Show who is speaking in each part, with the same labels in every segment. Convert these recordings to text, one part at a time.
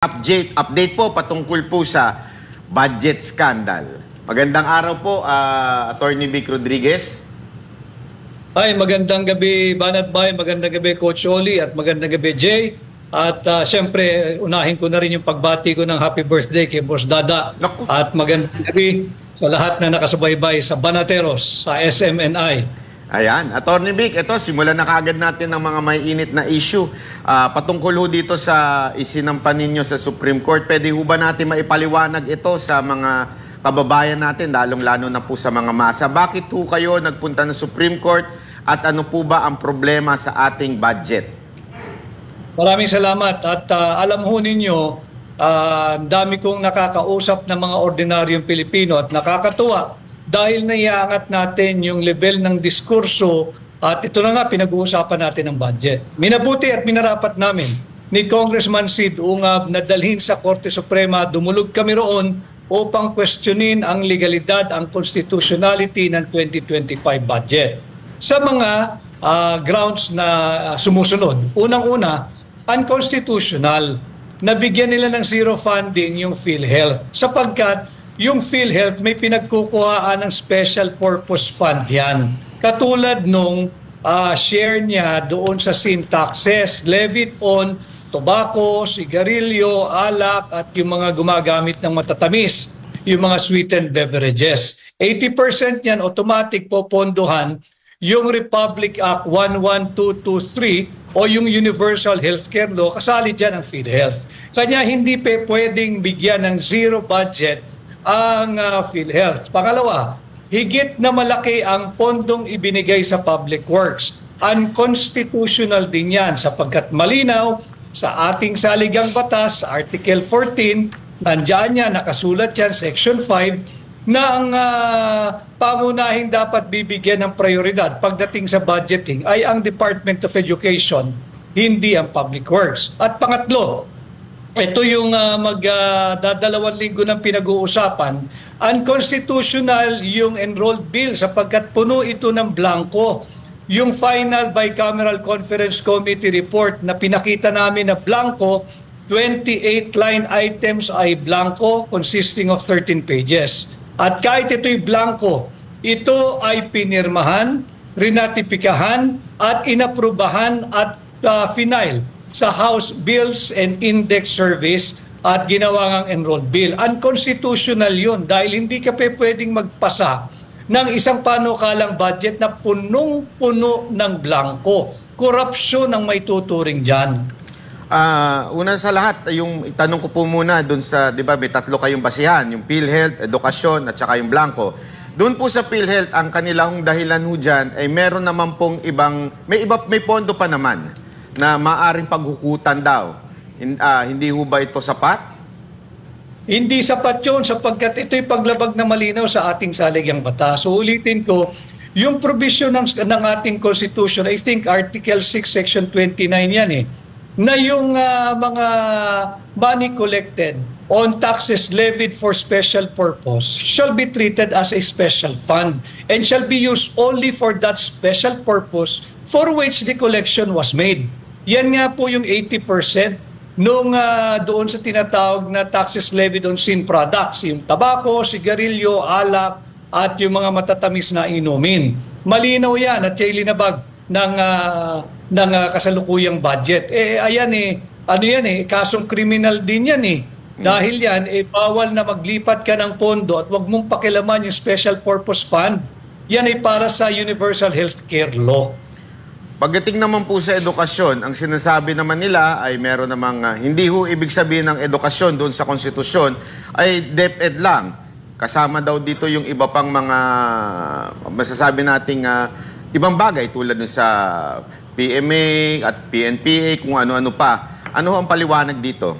Speaker 1: Update po patungkol po sa budget scandal. Magandang araw po, Attorney Vic Rodriguez.
Speaker 2: Ay, magandang gabi, Banat Bay, magandang gabi, Coach Oli, at magandang gabi, Jay. At siyempre, unahin ko na rin yung pagbati ko ng happy birthday kay Boss Dada.
Speaker 1: Naku.
Speaker 2: At magandang gabi sa lahat na nakasubaybay sa Banateros, sa SMNI.
Speaker 1: Ayan, Attorney Vic, ito, simulan na kaagad natin ng mga may init na issue. Patungkol ho dito sa isinampan ninyo sa Supreme Court, pwede ho ba natin maipaliwanag ito sa mga kababayan natin, lalong-lalo na po sa mga masa? Bakit ho kayo nagpunta ng Supreme Court at ano po ba ang problema sa ating budget?
Speaker 2: Maraming salamat. At alam ho ninyo, dami kong nakakausap ng mga ordinaryong Pilipino at nakakatuwa dahil naiaangat natin yung level ng diskurso at ito na nga pinag-uusapan natin ng budget. Minabuti at minarapat namin ni Congressman Sid Ungab na dalhin sa Korte Suprema, dumulog kami roon upang questionin ang legalidad, ang constitutionality ng 2025 budget. Sa mga grounds na sumusunod. Unang-una, unconstitutional. Nabigyan nila ng zero funding yung PhilHealth sapagkat yung PhilHealth may pinagkukuhaan ng special purpose fund yan. Katulad nung share niya doon sa sin taxes levied on tobacco, sigarilyo, alak at yung mga gumagamit ng matatamis, yung mga sweetened beverages. 80% yan automatic popondohan yung Republic Act 11223 o yung Universal Healthcare Law, kasali dyan ang PhilHealth. Kanya hindi pwedeng bigyan ng zero budget ang PhilHealth. Pangalawa, higit na malaki ang pondong ibinigay sa public works. Unconstitutional din yan sapagkat malinaw sa ating saligang batas, Article 14, nandiyan yan, nakasulat yan, Section 5, na ang pangunahing dapat bibigyan ng prioridad pagdating sa budgeting ay ang Department of Education, hindi ang Public Works. At pangatlo, ito yung magdadalawang linggo ng pinag-uusapan, unconstitutional yung enrolled bill sapagkat puno ito ng blanco. Yung final bicameral conference committee report na pinakita namin na blanco, 28 line items ay blanco consisting of 13 pages. At kahit ito'y blanco, ito ay pinirmahan, rinatipikahan at inaprubahan at final sa House Bills and Index Service at ginawa ng enrolled bill. Unconstitutional yun dahil hindi ka pwedeng magpasa ng isang panukalang budget na punong-puno ng blanco. Korupsyon ang may tuturing dyan.
Speaker 1: Una sa lahat, yung itanong ko po muna doon sa, di ba, may tatlo kayong basihan, yung PhilHealth, edukasyon, at saka yung blanco. Doon po sa PhilHealth, ang kanilang dahilan ho dyan ay meron naman pong ibang, may pondo pa naman na maaring paghukutan daw. Hindi ho ba ito sapat?
Speaker 2: Hindi sapat yun sapagkat ito'y paglabag na malinaw sa ating saligang batas. So ulitin ko, yung provision ng ating Constitution, I think Article 6, Section 29 yan na yung mga money collected on taxes levied for special purpose shall be treated as a special fund and shall be used only for that special purpose for which the collection was made. Yan nga po yung 80% nung doon sa tinatawag na taxes levied on sin products, yung tabako, sigarilyo, alak, at yung mga matatamis na inumin. Malinaw yan at yung linabag ng kasalukuyang budget. Kasong kriminal din yan Dahil yan, bawal na maglipat ka ng pondo at wag mong pakilaman yung special purpose fund. Yan ay para sa Universal Healthcare Law.
Speaker 1: Pagdating naman po sa edukasyon, ang sinasabi naman nila ay meron namang hindi ho ibig sabihin ng edukasyon doon sa konstitusyon ay DepEd lang. Kasama daw dito yung iba pang mga masasabi nating ibang bagay tulad nun sa PMA at PNPA, kung ano-ano pa. Ano ang paliwanag dito?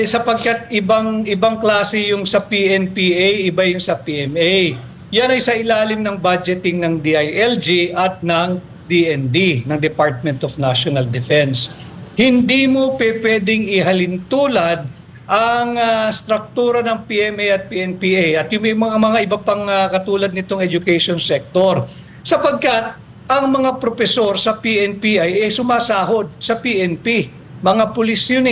Speaker 2: Sapagkat ibang klase yung sa PNPA, iba yung sa PMA. Yan ay sa ilalim ng budgeting ng DILG at ng DND, ng Department of National Defense. Hindi mo pwedeng ihalin tulad ang struktura ng PMA at PNPA at yung mga iba pang katulad nitong education sector. Sapagkat ang mga propesor sa PNP ay sumasahod sa PNP. Mga pulis yun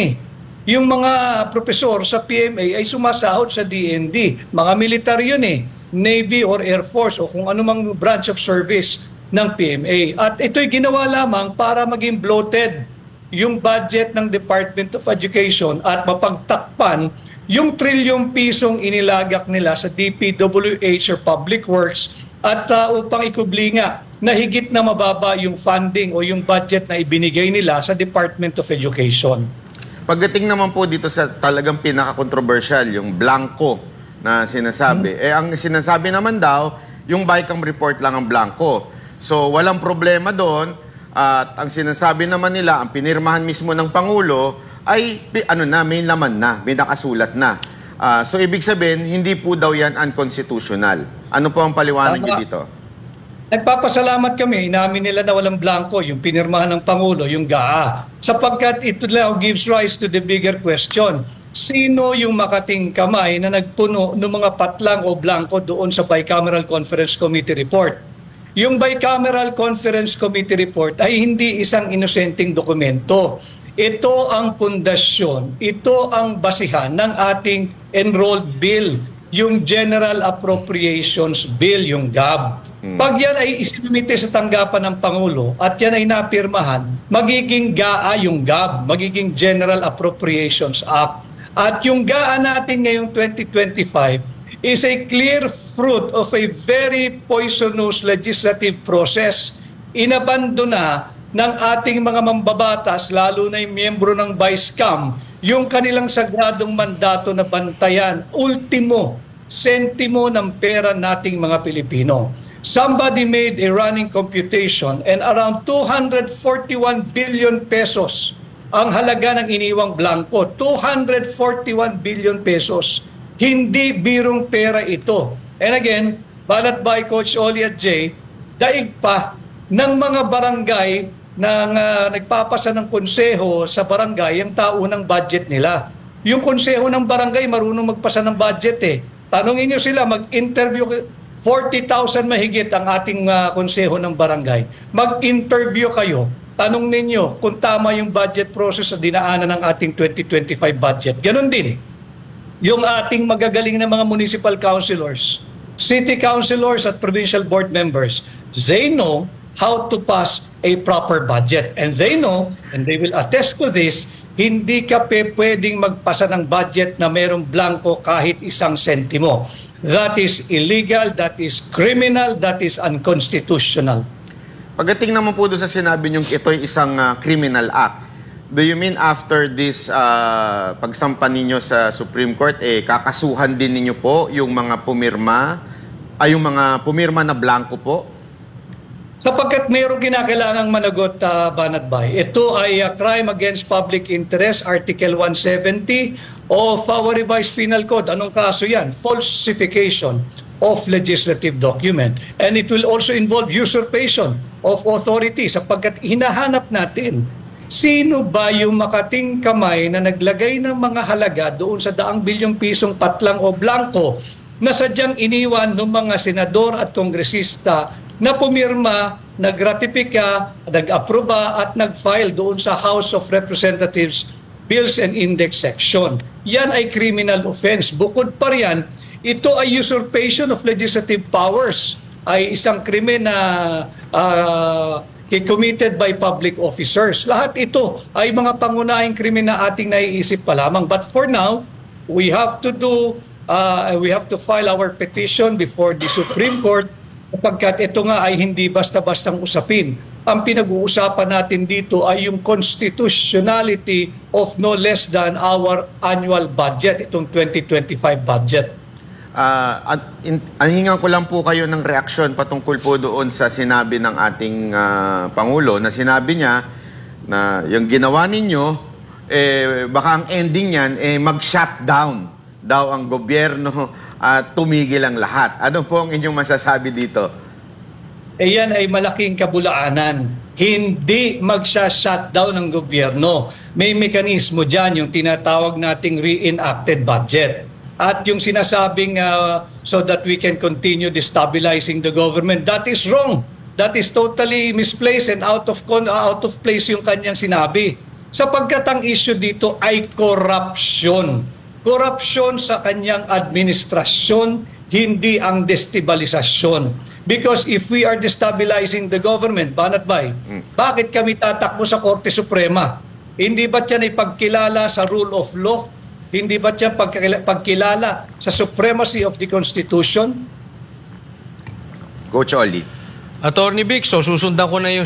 Speaker 2: yung mga profesor sa PMA ay sumasahod sa DND. Mga militar yun eh, Navy or Air Force o kung anumang branch of service ng PMA. At ito'y ginawa lamang para maging bloated yung budget ng Department of Education at mapagtakpan yung trilyong pisong inilagak nila sa DPWH or Public Works at upang ikubli nga na higit na mababa yung funding o yung budget na ibinigay nila sa Department of Education.
Speaker 1: Pagdating naman po dito sa talagang pinaka-controversial, yung blanco na sinasabi. Ang sinasabi naman daw, yung BICAM report lang ang blanco. So, walang problema doon. At ang sinasabi naman nila, ang pinirmahan mismo ng Pangulo, ay may laman na, may nakasulat na. So, ibig sabihin, hindi po daw yan unconstitutional. Ano po ang paliwanag niyo dito?
Speaker 2: Nagpapasalamat kami, inamin nila na walang blanco, yung pinirmahan ng Pangulo, yung GAA. Sapagkat ito now gives rise to the bigger question. Sino yung makating kamay na nagpuno ng mga patlang o blanco doon sa Bicameral Conference Committee report? Yung Bicameral Conference Committee report ay hindi isang inosenteng dokumento. Ito ang pundasyon, ito ang basihan ng ating enrolled bill, yung General Appropriations Bill, yung GAB. Pag yan ay isinumite sa tanggapan ng Pangulo at yan ay napirmahan, magiging GAA yung GAB, magiging General Appropriations Act. At yung GAA natin ngayong 2025 is a clear fruit of a very poisonous legislative process. Inabandona ng ating mga mambabatas, lalo na yung miyembro ng BICAM, yung kanilang sagradong mandato na bantayan, ultimo sentimo ng pera nating mga Pilipino. Somebody made a running computation and around 241 billion pesos ang halaga ng iniwang blanco. 241 billion pesos. Hindi birong pera ito. And again, balat by Coach Oli at Jay, daig pa ng mga barangay na nagpapasa ng konseho sa barangay ang taunang budget nila. Yung konseho ng barangay marunong magpasa ng budget eh. Tanungin nyo sila, mag-interview, 40,000 mahigit ang ating konseho ng barangay. Mag-interview kayo, tanong ninyo kung tama yung budget process sa dinaanan ng ating 2025 budget. Ganon din, yung ating magagaling na mga municipal councilors, city councilors at provincial board members, they know how to pass a proper budget. And they know, and they will attest to this, hindi ka pwedeng magpasa ng budget na merong blanco kahit isang sentimo. That is illegal, that is criminal, that is unconstitutional.
Speaker 1: Pagdating naman po doon sa sinabi niyong ito'y isang criminal act, do you mean after this pagsampa ninyo sa Supreme Court, kakasuhan din ninyo po yung mga pumirma, yung mga pumirma na blanco po?
Speaker 2: Sapagkat mayroong kinakailangang managot, Banat Bay. Ito ay crime against public interest, Article 170 of our revised penal code. Anong kaso yan? Falsification of legislative document. And it will also involve usurpation of authority sapagkat hinahanap natin sino ba yung makating kamay na naglagay ng mga halaga doon sa daang bilyong pisong patlang o blanco na sadyang iniwan ng mga senador at kongresista na pumirma, nagratipika, nag-aproba at nag-file doon sa House of Representatives Bills and Index section. Yan ay criminal offense. Bukod pa riyan, ito ay usurpation of legislative powers. Ay isang krimen na committed by public officers. Lahat ito ay mga pangunahing krimen na ating naiisip pa lamang. But for now, we have to file our petition before the Supreme Court sapagkat ito nga ay hindi basta-bastang usapin. Ang pinag-uusapan natin dito ay yung constitutionality of no less than our annual budget, itong 2025 budget.
Speaker 1: Hingan ko lang po kayo ng reaksyon patungkol po doon sa sinabi ng ating Pangulo na sinabi niya na yung ginawa ninyo, baka ang ending niyan, mag-shutdown daw ang gobyerno at tumigil ang lahat. Ano po ang inyong masasabi dito?
Speaker 2: Yan ay malaking kabulaanan. Hindi magsha-shutdown ng gobyerno. May mekanismo dyan, yung tinatawag nating reenacted budget. At yung sinasabing so that we can continue destabilizing the government, that is wrong. That is totally misplaced and out of place yung kanyang sinabi. Sapagkat ang issue dito ay corruption. Corruption sa kanyang administrasyon, hindi ang destabilisasyon. Because if we are destabilizing the government, Banat Bay, bakit kami tatakbo sa Korte Suprema? Hindi ba yan ipagkilala sa rule of law? Hindi ba yan pagkilala sa supremacy of the Constitution?
Speaker 1: Coach Oli.
Speaker 3: Attorney Vic, so susundan ko na yung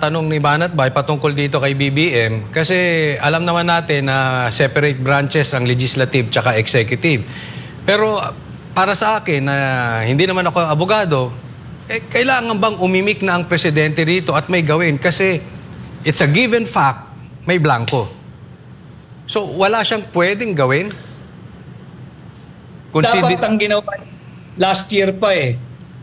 Speaker 3: tanong ni Banat Bay patungkol dito kay BBM kasi alam naman natin na separate branches ang legislative tsaka executive. Pero para sa akin na hindi naman ako abogado, kailangan bang umimik na ang presidente rito at may gawin? Kasi it's a given fact, may blanco. So wala siyang pwedeng gawin?
Speaker 2: Dapat ang ginawa last year pa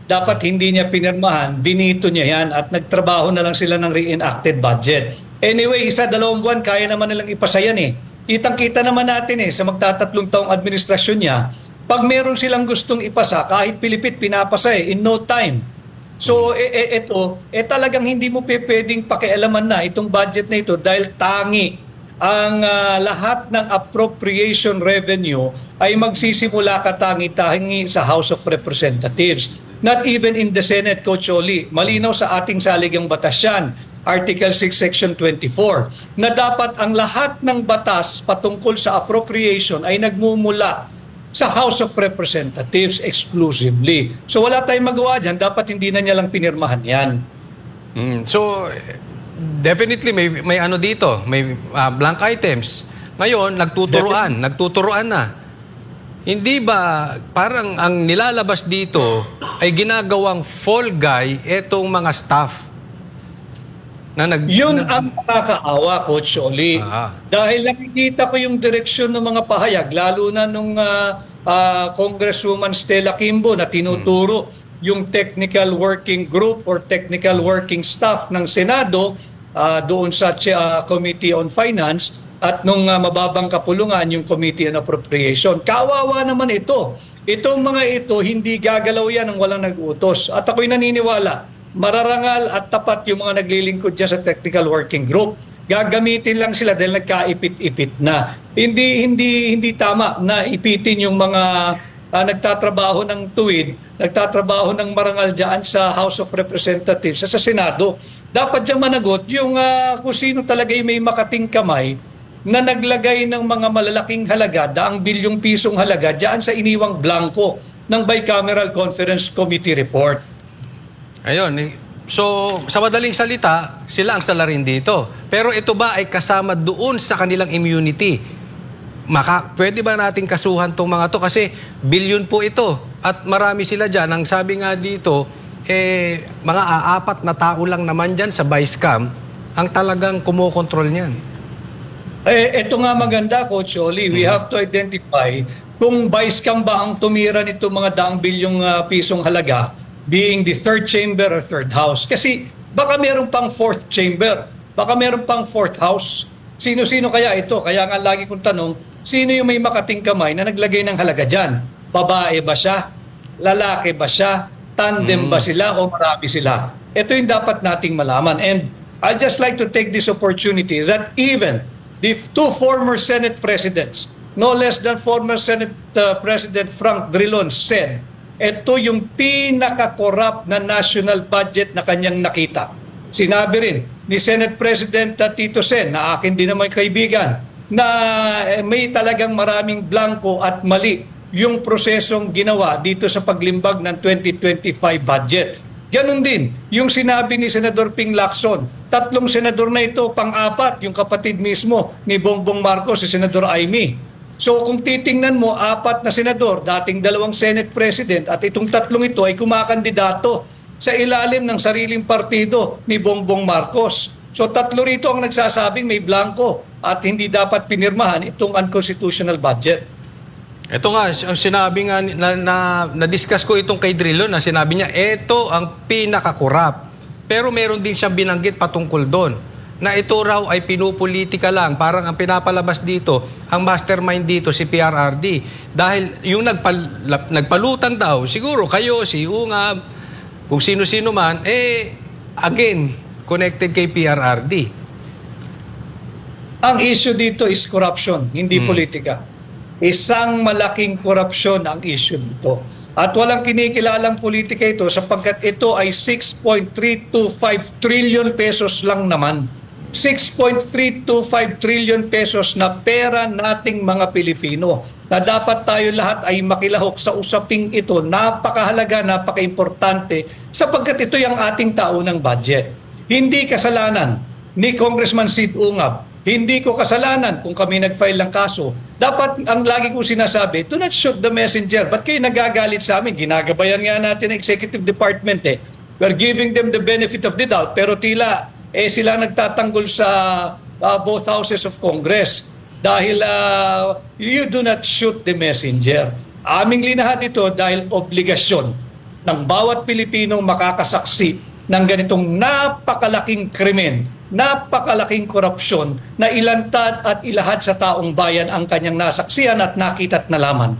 Speaker 2: dapat hindi niya pinirmahan, binito niya yan at nagtrabaho na lang sila ng reenacted budget. Anyway, 1-2 buwan, kaya naman nilang ipasa yan Kitang-kita naman natin sa magtatatlong taong administrasyon niya, pag meron silang gustong ipasa, kahit pilipit, pinapasa in no time. So, ito, talagang hindi mo pwedeng pakialaman na itong budget na ito dahil tangi ang lahat ng appropriation revenue ay magsisimula katangi-tangi sa House of Representatives. Not even in the Senate, Coach Oli. Malinaw sa ating saligang batas yan, Article 6, Section 24, na dapat ang lahat ng batas patungkol sa appropriation ay nagmumula sa House of Representatives exclusively. So wala tayong magawa dyan, dapat hindi na niya lang pinirmahan yan.
Speaker 3: So, definitely may ano dito, may blank items. Ngayon, nagtuturuan na. Hindi ba parang ang nilalabas dito ay ginagawang fall guy etong mga staff?
Speaker 2: Yun ang nakakaawa, Coach Oli. Dahil nakikita ko yung direksyon ng mga pahayag, lalo na nung Congresswoman Stella Kimbo na tinuturo yung technical working group or technical working staff ng Senado doon sa Committee on Finance at nung mababang kapulungan yung Committee on Appropriation. Kawawa naman ito. Itong mga ito, hindi gagalaw yan ng walang nag-utos. At ako'y naniniwala, mararangal at tapat yung mga naglilingkod dyan sa technical working group. Gagamitin lang sila dahil nagkaipit-ipit na. Hindi tama na ipitin yung mga nagtatrabaho ng tuwid, nagtatrabaho ng marangal dyan sa House of Representatives, sa Senado. Dapat dyan managot yung kung sino talaga yung may makating kamay na naglagay ng mga malalaking halaga, daang bilyong pisong halaga dyan sa iniwang blanco ng Bicameral Conference Committee report.
Speaker 3: Ayun. So, sa madaling salita, sila ang salarin dito. Pero ito ba ay kasama doon sa kanilang immunity? Pwede ba nating kasuhan tong mga to? Kasi bilyon po ito. At marami sila dyan. Ang sabi nga dito, mga 4 na tao lang naman dyan sa Vice-Cam ang talagang kumokontrol niyan.
Speaker 2: Ito nga maganda, Coach Oli. We have to identify kung Vice-Cam ba ang tumira nito mga daang bilyong pisong halaga, being the 3rd chamber or 3rd house. Kasi baka meron pang 4th chamber, baka meron pang 4th house. Sino-sino kaya ito? Kaya nga lagi kong tanong, sino yung may makating kamay na naglagay ng halaga dyan? Babae ba siya? Lalaki ba siya? Tandem ba sila o marami sila? Ito yung dapat nating malaman. And I'd just like to take this opportunity that even the 2 former Senate presidents, no less than former Senate President Frank Drilon said, ito yung pinaka-corrupt na national budget na kanyang nakita. Sinabi rin ni Senate President Tito Sen, na akin din naman kaibigan, na may talagang maraming blanco at mali yung prosesong ginawa dito sa paglimbag ng 2025 budget. Ganon din yung sinabi ni Senador Ping Lacson. 3 senador na ito, pang-4, yung kapatid mismo ni Bongbong Marcos, si Senador Amy. So kung titingnan mo, 4 na senador, dating 2 Senate President at itong 3 ito ay kumakandidato sa ilalim ng sariling partido ni Bongbong Marcos. So 3 rito ang nagsasabing may blanco at hindi dapat pinirmahan itong unconstitutional budget.
Speaker 3: Ito nga, sinabi nga, na-discuss ko itong kay Drilon na sinabi niya, ito ang pinaka-corrupt. Pero meron din siyang binanggit patungkol doon na ito raw ay pinupolitika lang. Parang ang pinapalabas dito, ang mastermind dito si PRRD. Dahil yung nagpalutang daw, siguro kayo, si Ungab, kung sino-sino man, again, connected kay PRRD.
Speaker 2: Ang issue dito is corruption, hindi politika. Isang malaking korupsyon ang issue dito. At walang kinikilalang politika ito sapagkat ito ay 6.325 trillion pesos lang naman. 6.325 trillion pesos na pera nating mga Pilipino na dapat tayo lahat ay makilahok sa usaping ito. Napakahalaga, napaka-importante sapagkat ito yung ating taunang budget. Hindi kasalanan ni Congressman Sid Ungab. Hindi ko kasalanan kung kami nag-file ng kaso. Dapat, ang lagi kong sinasabi, do not shoot the messenger. Ba't kayo nagagalit sa amin? Ginagabayan nga natin ang executive department eh. We're giving them the benefit of the doubt pero tila sila nagtatanggol sa both houses of Congress dahil you do not shoot the messenger. Aming linahad ito dahil obligasyon ng bawat Pilipinong makakasaksi ng ganitong napakalaking krimen, napakalaking korupsyon na ilantad at ilahad sa taong bayan ang kanyang nasaksihan at nakita at nalaman.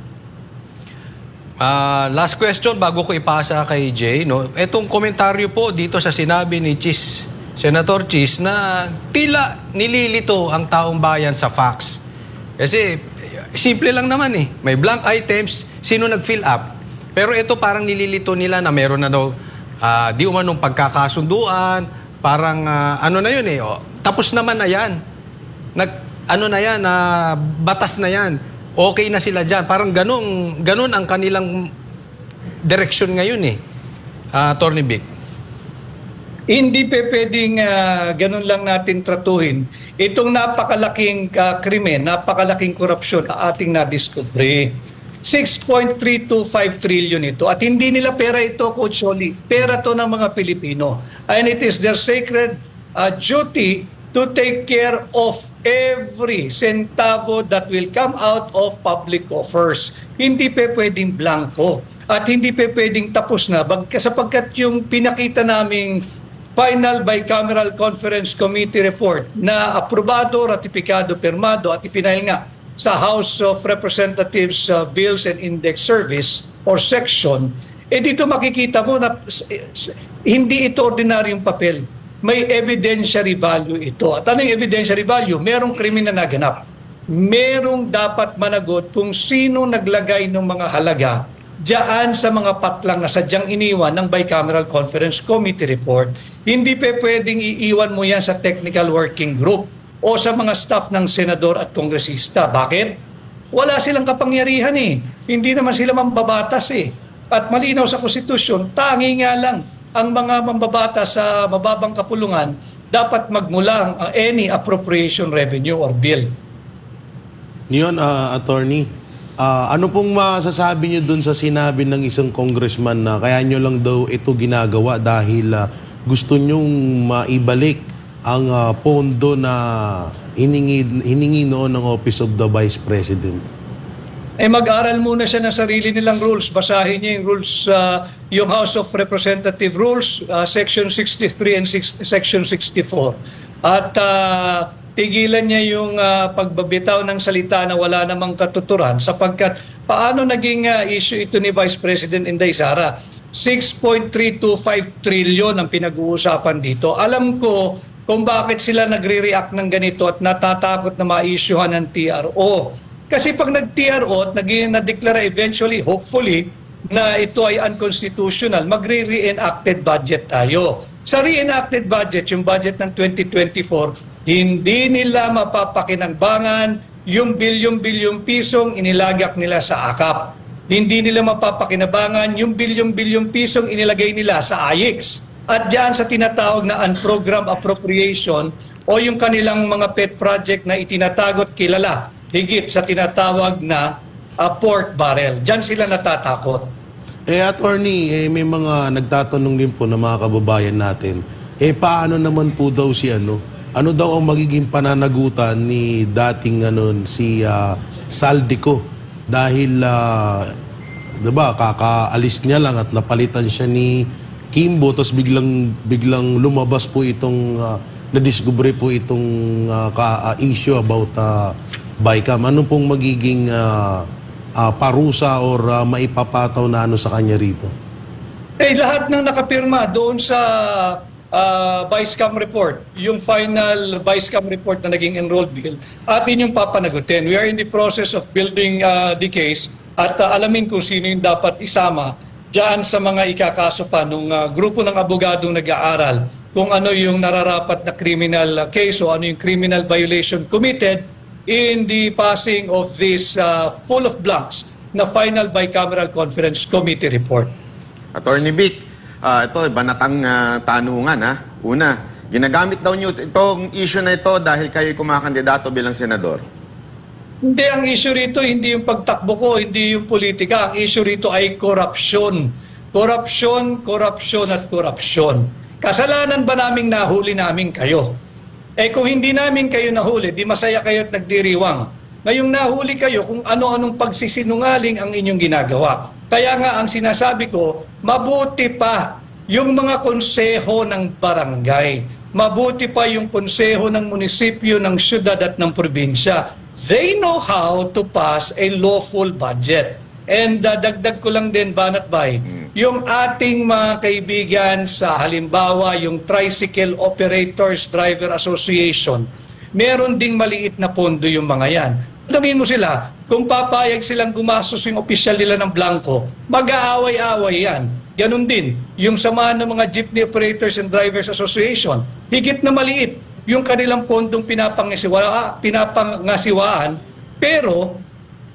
Speaker 3: Last question bago ko ipasa kay Jay, no? Etong komentaryo po dito sa sinabi ni Senator Chis na tila nililito ang taong bayan sa facts. Kasi simple lang naman eh. May blank items, sino nag-fill up. Pero ito parang nililito nila na meron na daw di umanong pagkakasunduan, parang ano na yun eh. Tapos naman na yan. Batas na yan. Okay na sila dyan. Parang ganun ang kanilang direksyon ngayon eh. Attorney Vic.
Speaker 2: Hindi pwedeng ganun lang natin tratuhin. Itong napakalaking krimen, napakalaking korupsyon na ating nadiskubre. 6.325 trillion ito. At hindi nila pera ito, Coach Oli. Pera to ng mga Pilipino. And it is their sacred duty to take care of every centavo that will come out of public coffers. Hindi pwedeng blanco. At hindi pwedeng tapos na. Sapagkat yung pinakita naming final bicameral conference committee report na aprobado, ratipikado, pirmado at ipinail nga sa House of Representatives Bills and Index Service or section, dito makikita mo na hindi ito ordinaryong papel. May evidentiary value ito. At ano yung evidentiary value? Merong krimen na naganap. Merong dapat managot kung sino naglagay ng mga halaga diyan sa mga patlang na sadyang iniwan ng Bicameral Conference Committee report. Hindi pwedeng iiwan mo yan sa technical working group o sa mga staff ng senador at kongresista. Bakit? Wala silang kapangyarihan eh. Hindi naman sila mambabatas eh. At malinaw sa konstitusyon, tangi nga lang ang mga mambabatas sa mababang kapulungan dapat magmulang any appropriation revenue or bill.
Speaker 4: Ngayon, attorney, ano pong masasabi niyo dun sa sinabi ng isang congressman na kaya nyo lang daw ito ginagawa dahil gusto nyong maibalik ang pondo na hiningi noon ng Office of the Vice President?
Speaker 2: Mag-aral muna siya ng sarili nilang rules. Basahin niya yung rules, yung House of Representative Rules, Section 63 and Section 64. At tigilan niya yung pagbabitaw ng salita na wala namang katuturan sapagkat paano naging issue ito ni Vice President Inday Sara? 6.325 trillion ang pinag-uusapan dito. Alam ko kung bakit sila nagre-react ng ganito at natatakot na ma-issuehan ng TRO. Kasi pag nag-TRO at na-declare eventually, hopefully, na ito ay unconstitutional, magre-reenacted budget tayo. Sa reenacted budget, yung budget ng 2024, hindi nila mapapakinangbangan yung bilyong-bilyong pisong inilagak nila sa AKAP. Hindi nila mapapakinabangan yung bilyong-bilyong pisong inilagay nila sa AIX. At dyan sa tinatawag na unprogrammed appropriation o yung kanilang mga pet project na itinatagot kilala higit sa tinatawag na pork barrel. Dyan sila natatakot.
Speaker 4: Attorney, may mga nagtatanong din po na mga kababayan natin, paano naman po daw si ano daw ang magiging pananagutan ni dating si Saldico dahil diba, kakaalis niya lang at napalitan siya ni Kimbo tapos biglang lumabas po itong nadiskubre po itong issue about BICAM. Ano pong magiging parusa or maipapataw na sa kanya rito?
Speaker 2: Lahat ng nakapirma doon sa Vice Cam report, yung final Vice Cam report na naging enrolled bill, atin yung papanagutin. We are in the process of building the case at alamin kung sino yung dapat isama diyan sa mga ikakaso pa nung grupo ng abogadong nag-aaral kung ano yung nararapat na criminal case o ano yung criminal violation committed in the passing of this full of blanks na final bicameral conference committee report.
Speaker 1: Attorney Vic, ito, banatang tanungan ha. Una, ginagamit daw niyo itong issue na ito dahil kayo'y kumakandidato bilang senador.
Speaker 2: Hindi, ang issue rito, hindi yung pagtakbo ko, hindi yung politika. Ang issue rito ay korupsyon. Korupsyon at korupsyon. Kasalanan ba naming nahuli namin kayo? Kung hindi namin kayo nahuli, di masaya kayo at nagdiriwang. Ngayong nahuli kayo kung ano-anong pagsisinungaling ang inyong ginagawa. Kaya nga ang sinasabi ko, mabuti pa yung mga konseho ng barangay. Mabuti pa yung konseho ng munisipyo, ng syudad at ng probinsya. They know how to pass a lawful budget. And dagdag ko lang din, Banat Bay, yung ating mga kaibigan sa halimbawa, yung Tricycle Operators Driver Association, meron ding maliit na pondo yung mga yan. Tanungin mo sila, kung papayag silang gumastos yung opisyal nila ng blanco, mag-aaway-aaway yan. Ganun din, yung samahan ng mga Jeepney Operators and Drivers Association, higit na maliit yung kanilang pondong pinapangasiwaan, pero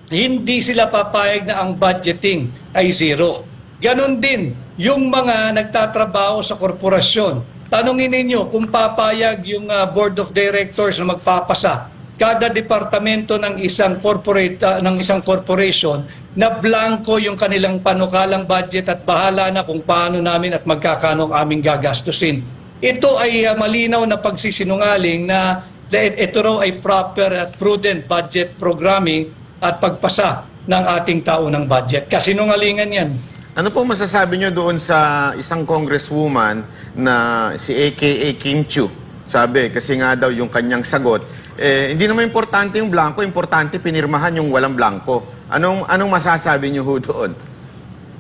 Speaker 2: hindi sila papayag na ang budgeting ay zero. Ganon din yung mga nagtatrabaho sa korporasyon. Tanungin ninyo kung papayag yung board of directors na magpapasa kada departamento ng isang corporation na blanco yung kanilang panukalang budget at bahala na kung paano namin at magkakano ang aming gagastusin. Ito ay malinaw na pagsisinungaling na ito raw ay proper at prudent budget programming at pagpasa ng ating taunang budget. Kasinungalingan yan.
Speaker 1: Ano po masasabi nyo doon sa isang congresswoman na si AKA Kim Chiu? Sabi, kasi nga daw yung kanyang sagot, hindi naman importante yung blanco, importante pinirmahan yung walang blanco. Anong masasabi nyo doon?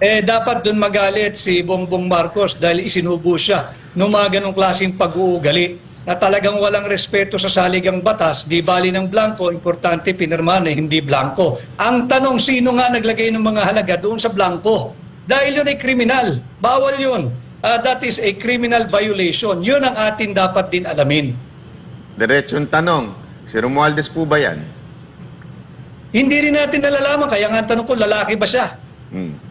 Speaker 2: Dapat doon magalit si Bongbong Marcos dahil isinubo siya ng mga ganong klaseng pag-uugali na talagang walang respeto sa saligang batas, di bali ng blanco, importante pinirmahan na hindi blanco. Ang tanong, sino nga naglagay ng mga halaga doon sa blanco? Dahil yun ay kriminal. Bawal yun. That is a criminal violation. Yun ang atin dapat din alamin.
Speaker 1: Diretsong tanong, si Romualdez po ba yan?
Speaker 2: Hindi rin natin nalalaman. Kaya nga tanong ko, lalaki ba siya?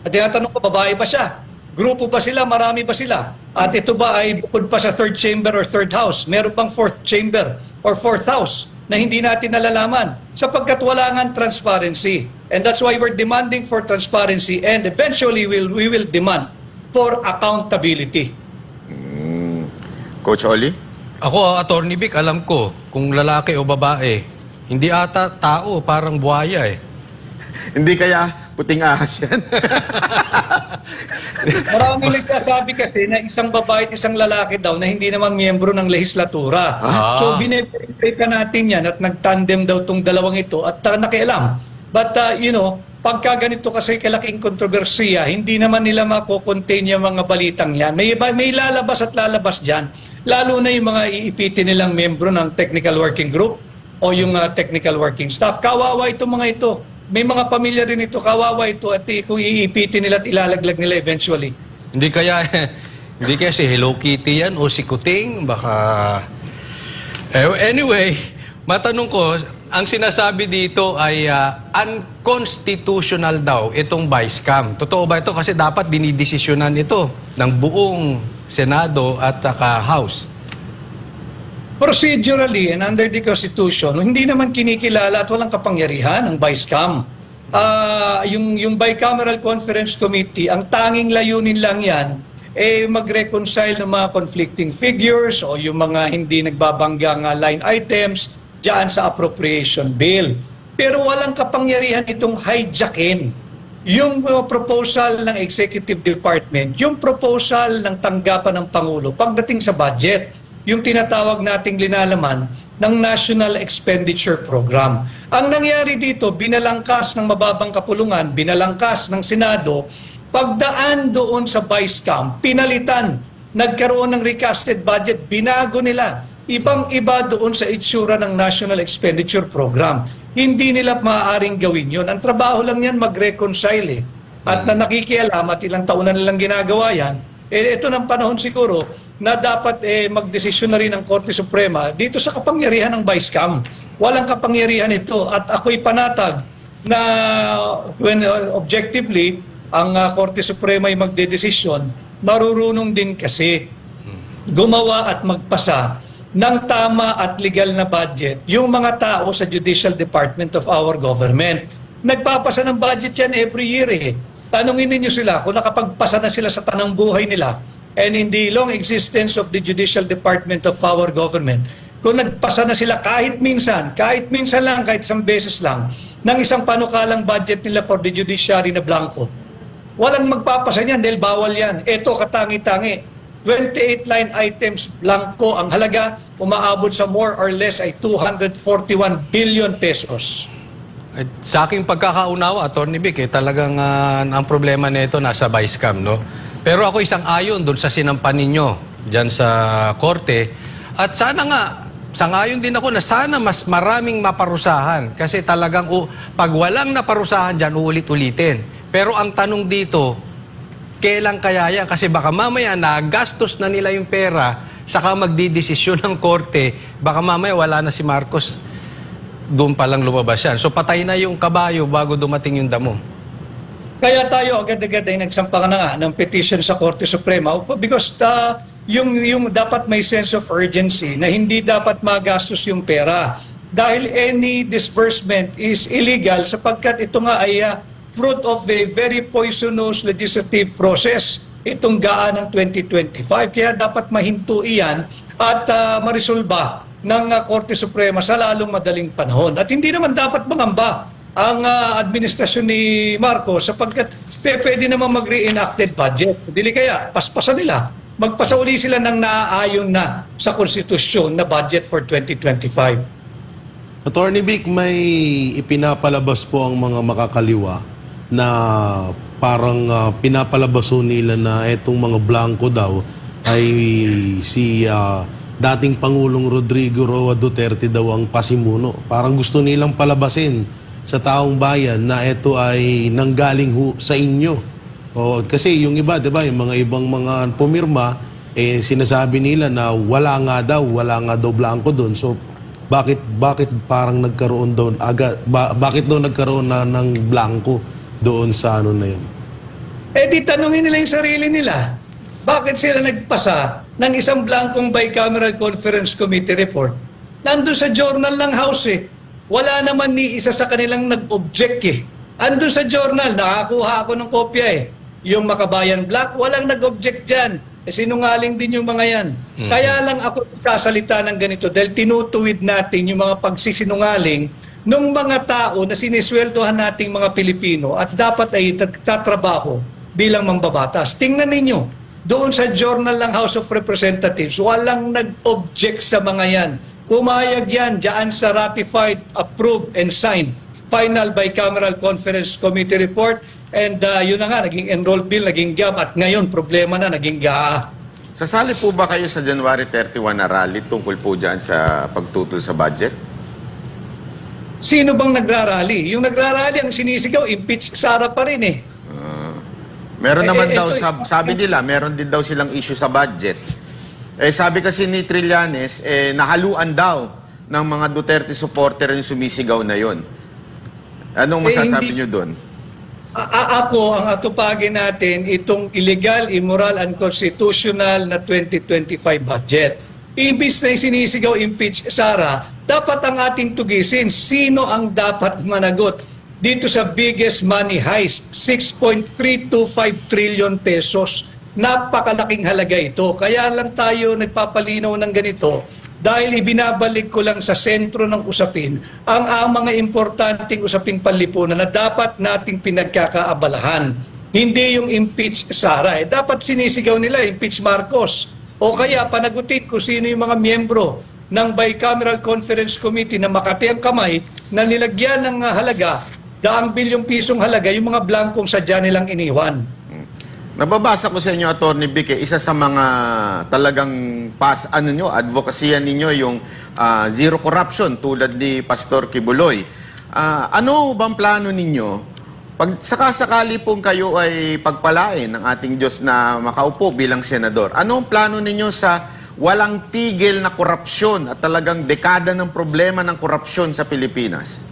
Speaker 2: At tinatanong ko, babae ba siya? Grupo ba sila? Marami ba sila? At ito ba ay bukod pa sa third chamber or third house? Meron pang fourth chamber or fourth house na hindi natin nalalaman sapagkat wala nga transparency. And that's why we're demanding for transparency and eventually we will demand for accountability.
Speaker 1: Coach Oli?
Speaker 3: Ako, Attorney Vic, alam ko kung lalaki o babae. Hindi ata tao, parang buhaya eh.
Speaker 1: Hindi kaya puting ahas yan?
Speaker 2: Maraming nagsasabi kasi na isang babae at isang lalaki daw na hindi naman miyembro ng lehislatura. So binibigay ka natin yan at nagtandem daw tong dalawang ito at nakialam. But pagka ganito kasi kalaking kontrobersiya, hindi naman nila mako-contain yung mga balitang yan. May lalabas at lalabas dyan, lalo na yung mga iipitin nilang miyembro ng technical working group o yung technical working staff. Kawawa itong mga ito. May mga pamilya rin ito, kawawa ito at kung iipitin nila at ilalaglag nila eventually.
Speaker 3: Hindi kaya si Hello Kitty yan o si Kuting, baka... Anyway, matanong ko, ang sinasabi dito ay unconstitutional daw itong vice cam. Totoo ba ito? Kasi dapat dinidesisyonan ito ng buong Senado at House.
Speaker 2: Procedurally and under the Constitution, hindi naman kinikilala at walang kapangyarihan ang vice cam. Yung bicameral conference committee, ang tanging layunin lang yan, mag-reconcile ng mga conflicting figures o yung mga hindi nagbabanggang line items dyan sa appropriation bill. Pero walang kapangyarihan itong hijackin yung proposal ng Executive Department, yung proposal ng tanggapan ng Pangulo pagdating sa budget, yung tinatawag nating linalaman ng National Expenditure Program. Ang nangyari dito, binalangkas ng mababang kapulungan, binalangkas ng Senado, pagdaan doon sa vice cam, pinalitan nagkaroon ng recasted budget, binago nila. Ibang-iba doon sa itsura ng National Expenditure Program. Hindi nila maaaring gawin yun. Ang trabaho lang yan mag-reconcile. At na nakikialam at ilang taon na nilang ginagawa yan, ito ng panahon siguro na dapat magdesisyon na rin ang Korte Suprema dito sa kapangyarihan ng Vice-Cam. Walang kapangyarihan ito at ako'y panatag na when objectively ang Korte Suprema ay magdedesisyon, marurunong din kasi gumawa at magpasa ng tama at legal na budget yung mga tao sa Judicial Department of our government. Nagpapasa ng budget yan every year eh. Tanungin ninyo sila kung nakapagpasa na sila sa tanang buhay nila and in the long existence of the Judicial Department of our government, kung nagpasa na sila kahit minsan lang, kahit isang beses lang, ng isang panukalang budget nila for the judiciary na blanco. Walang magpapasa niyan dahil bawal yan. Ito katangi-tangi. 28 line items blanco, ang halaga umaabot sa more or less ay 241 billion pesos.
Speaker 3: Sa aking pagkakaunawa, Atty. Vic, talagang ang problema nito nasa Vice-Cam, no? Pero ako isang ayon doon sa sinampan ninyo dyan sa korte. At sana nga, sangayon din ako na sana mas maraming maparusahan. Kasi talagang pag walang naparusahan dyan, uulit-ulitin. Pero ang tanong dito, kailan kaya yan? Kasi baka mamaya nagastos na nila yung pera, saka magdidesisyon ng korte, baka mamaya wala na si Marcos. Doon pa lang lumabas yan. So patay na yung kabayo bago dumating yung damo.
Speaker 2: Kaya tayo agad-agad ay nagsampa na nga ng petition sa Korte Suprema because yung dapat may sense of urgency na hindi dapat magastos yung pera. Dahil any disbursement is illegal sapagkat ito nga ay fruit of a very poisonous legislative process. Itong GAA ng 2025. Kaya dapat mahinto iyan at marisolba ng Korte Suprema sa lalong madaling panahon. At hindi naman dapat mangamba ang administrasyon ni Marcos sapagkat pwede naman mag-reenacted budget. Dili kaya, paspasan nila. Magpasa uli sila ng naaayon na sa konstitusyon na budget for 2025.
Speaker 4: Attorney Vic, may ipinapalabas po ang mga makakaliwa na parang pinapalabaso nila na etong mga blanco daw ay si dating Pangulong Rodrigo Roa Duterte daw ang pasimuno. Parang gusto nilang palabasin sa taong bayan na ito ay nanggaling sa inyo. Kasi yung iba, di ba, yung mga ibang mga pumirma, sinasabi nila na wala nga daw blanco doon. So, bakit parang nagkaroon doon bakit daw nagkaroon na ng blanco doon sa ano na yun?
Speaker 2: Di tanungin nila yung sarili nila. Bakit sila nagpasa ng isang blankong bicameral conference committee report? Nandun sa journal ng House eh. Wala naman ni isa sa kanilang nag-object eh. Andun sa journal, nakakuha ako ng kopya eh. Yung Makabayan Black, walang nag-object dyan. Sinungaling din yung mga yan. Kaya lang ako sasalita ng ganito dahil tinutuwid natin yung mga pagsisinungaling ng mga tao na sinisweldohan nating mga Pilipino at dapat ay tatrabaho bilang mambabatas. Tingnan ninyo, doon sa journal ng House of Representatives, walang nag-object sa mga yan. Pumayag yan dyan sa ratified, approved, and signed final bicameral conference committee report. And yun na nga, naging enroll bill, naging GAB, at ngayon problema na, naging GAA.
Speaker 1: Sasali po ba kayo sa January 31 na rally tungkol po dyan sa pagtutol sa budget?
Speaker 2: Sino bang nagrarally? Yung nagrarally, ang sinisigaw, impeach Sara pa rin eh.
Speaker 1: Meron naman daw, sabi nila, meron din daw silang issue sa budget. Sabi kasi ni Trillanes, nahaluan daw ng mga Duterte supporter yung sumisigaw na yon. Anong masasabi nyo doon?
Speaker 2: Ako, ang atupagin natin, itong illegal, immoral, unconstitutional na 2025 budget. Imbis na sinisigaw impeach Sara, dapat ang ating tugisin, sino ang dapat managot dito sa biggest money heist, 6.325 trillion pesos. Napakalaking halaga ito. Kaya lang tayo nagpapalinaw ng ganito dahil ibinabalik ko lang sa sentro ng usapin ang mga importanteng usaping panlipunan na dapat nating pinagkakaabalahan. Hindi yung impeach Sara. Dapat sinisigaw nila impeach Marcos. O kaya panagutin kung sino yung mga miyembro ng Bicameral Conference Committee na makati ang kamay na nilagyan ng halaga, daang bilyong pisong halaga, yung mga blankong sadya nilang iniwan.
Speaker 1: Nababasa ko sa inyo, Atty. Vic, isa sa mga talagang advocacy ninyo yung zero corruption tulad ni Pastor Kibuloy. Ano bang plano ninyo pag sakasakali pong kayo ay pagpalain ng ating Diyos na makaupo bilang senador? Ano ang plano ninyo sa walang tigil na korupsyon at talagang dekada ng problema ng korupsyon sa Pilipinas?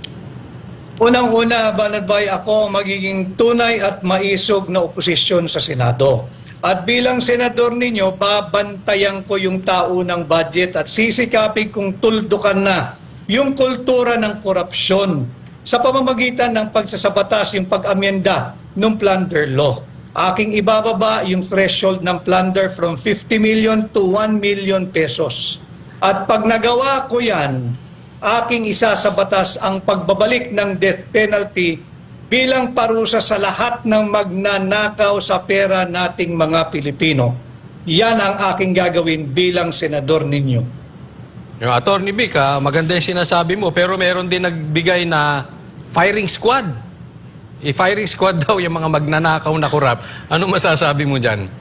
Speaker 2: Unang-una, Banatbay, ako magiging tunay at maisog na oposisyon sa Senado. At bilang senador ninyo, babantayan ko yung taunang budget at sisikapin kong tuldukan na yung kultura ng korupsyon sa pamamagitan ng pagsasabatas, yung pag-amyenda ng plunder law. Aking ibababa yung threshold ng plunder from 50 million to 1 million pesos. At pag nagawa ko yan, aking isasabatas ang pagbabalik ng death penalty bilang parusa sa lahat ng magnanakaw sa pera nating mga Pilipino. Yan ang aking gagawin bilang senador ninyo.
Speaker 3: Yung Atty. Vic, maganda yung sinasabi mo, pero meron din nagbigay na firing squad. I-firing squad daw yung mga magnanakaw na korap. Ano masasabi mo dyan?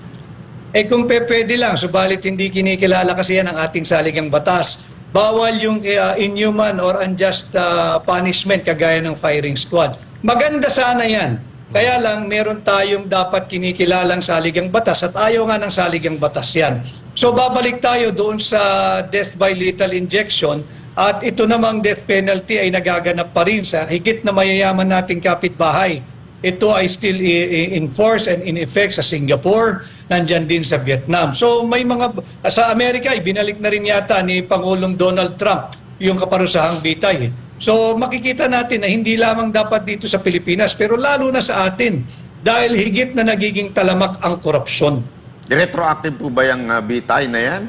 Speaker 2: Kung pwede lang, subalit hindi kinikilala kasi yan ang ating saligang batas. Bawal yung inhuman or unjust punishment kagaya ng firing squad. Maganda sana yan. Kaya lang, meron tayong dapat kinikilalang saligang batas at ayaw nga ng saligang batas yan. So babalik tayo doon sa death by lethal injection at ito namang death penalty ay nagaganap pa rin sa higit na mayayaman nating kapitbahay. Ito ay still in force and in effect sa Singapore, nandyan din sa Vietnam. So may mga, sa Amerika, ibinalik na rin yata ni Pangulong Donald Trump yung kaparusahang bitay. So makikita natin na hindi lamang dapat dito sa Pilipinas, pero lalo na sa atin, dahil higit na nagiging talamak ang korupsyon.
Speaker 1: Retroactive po ba yung bitay na yan?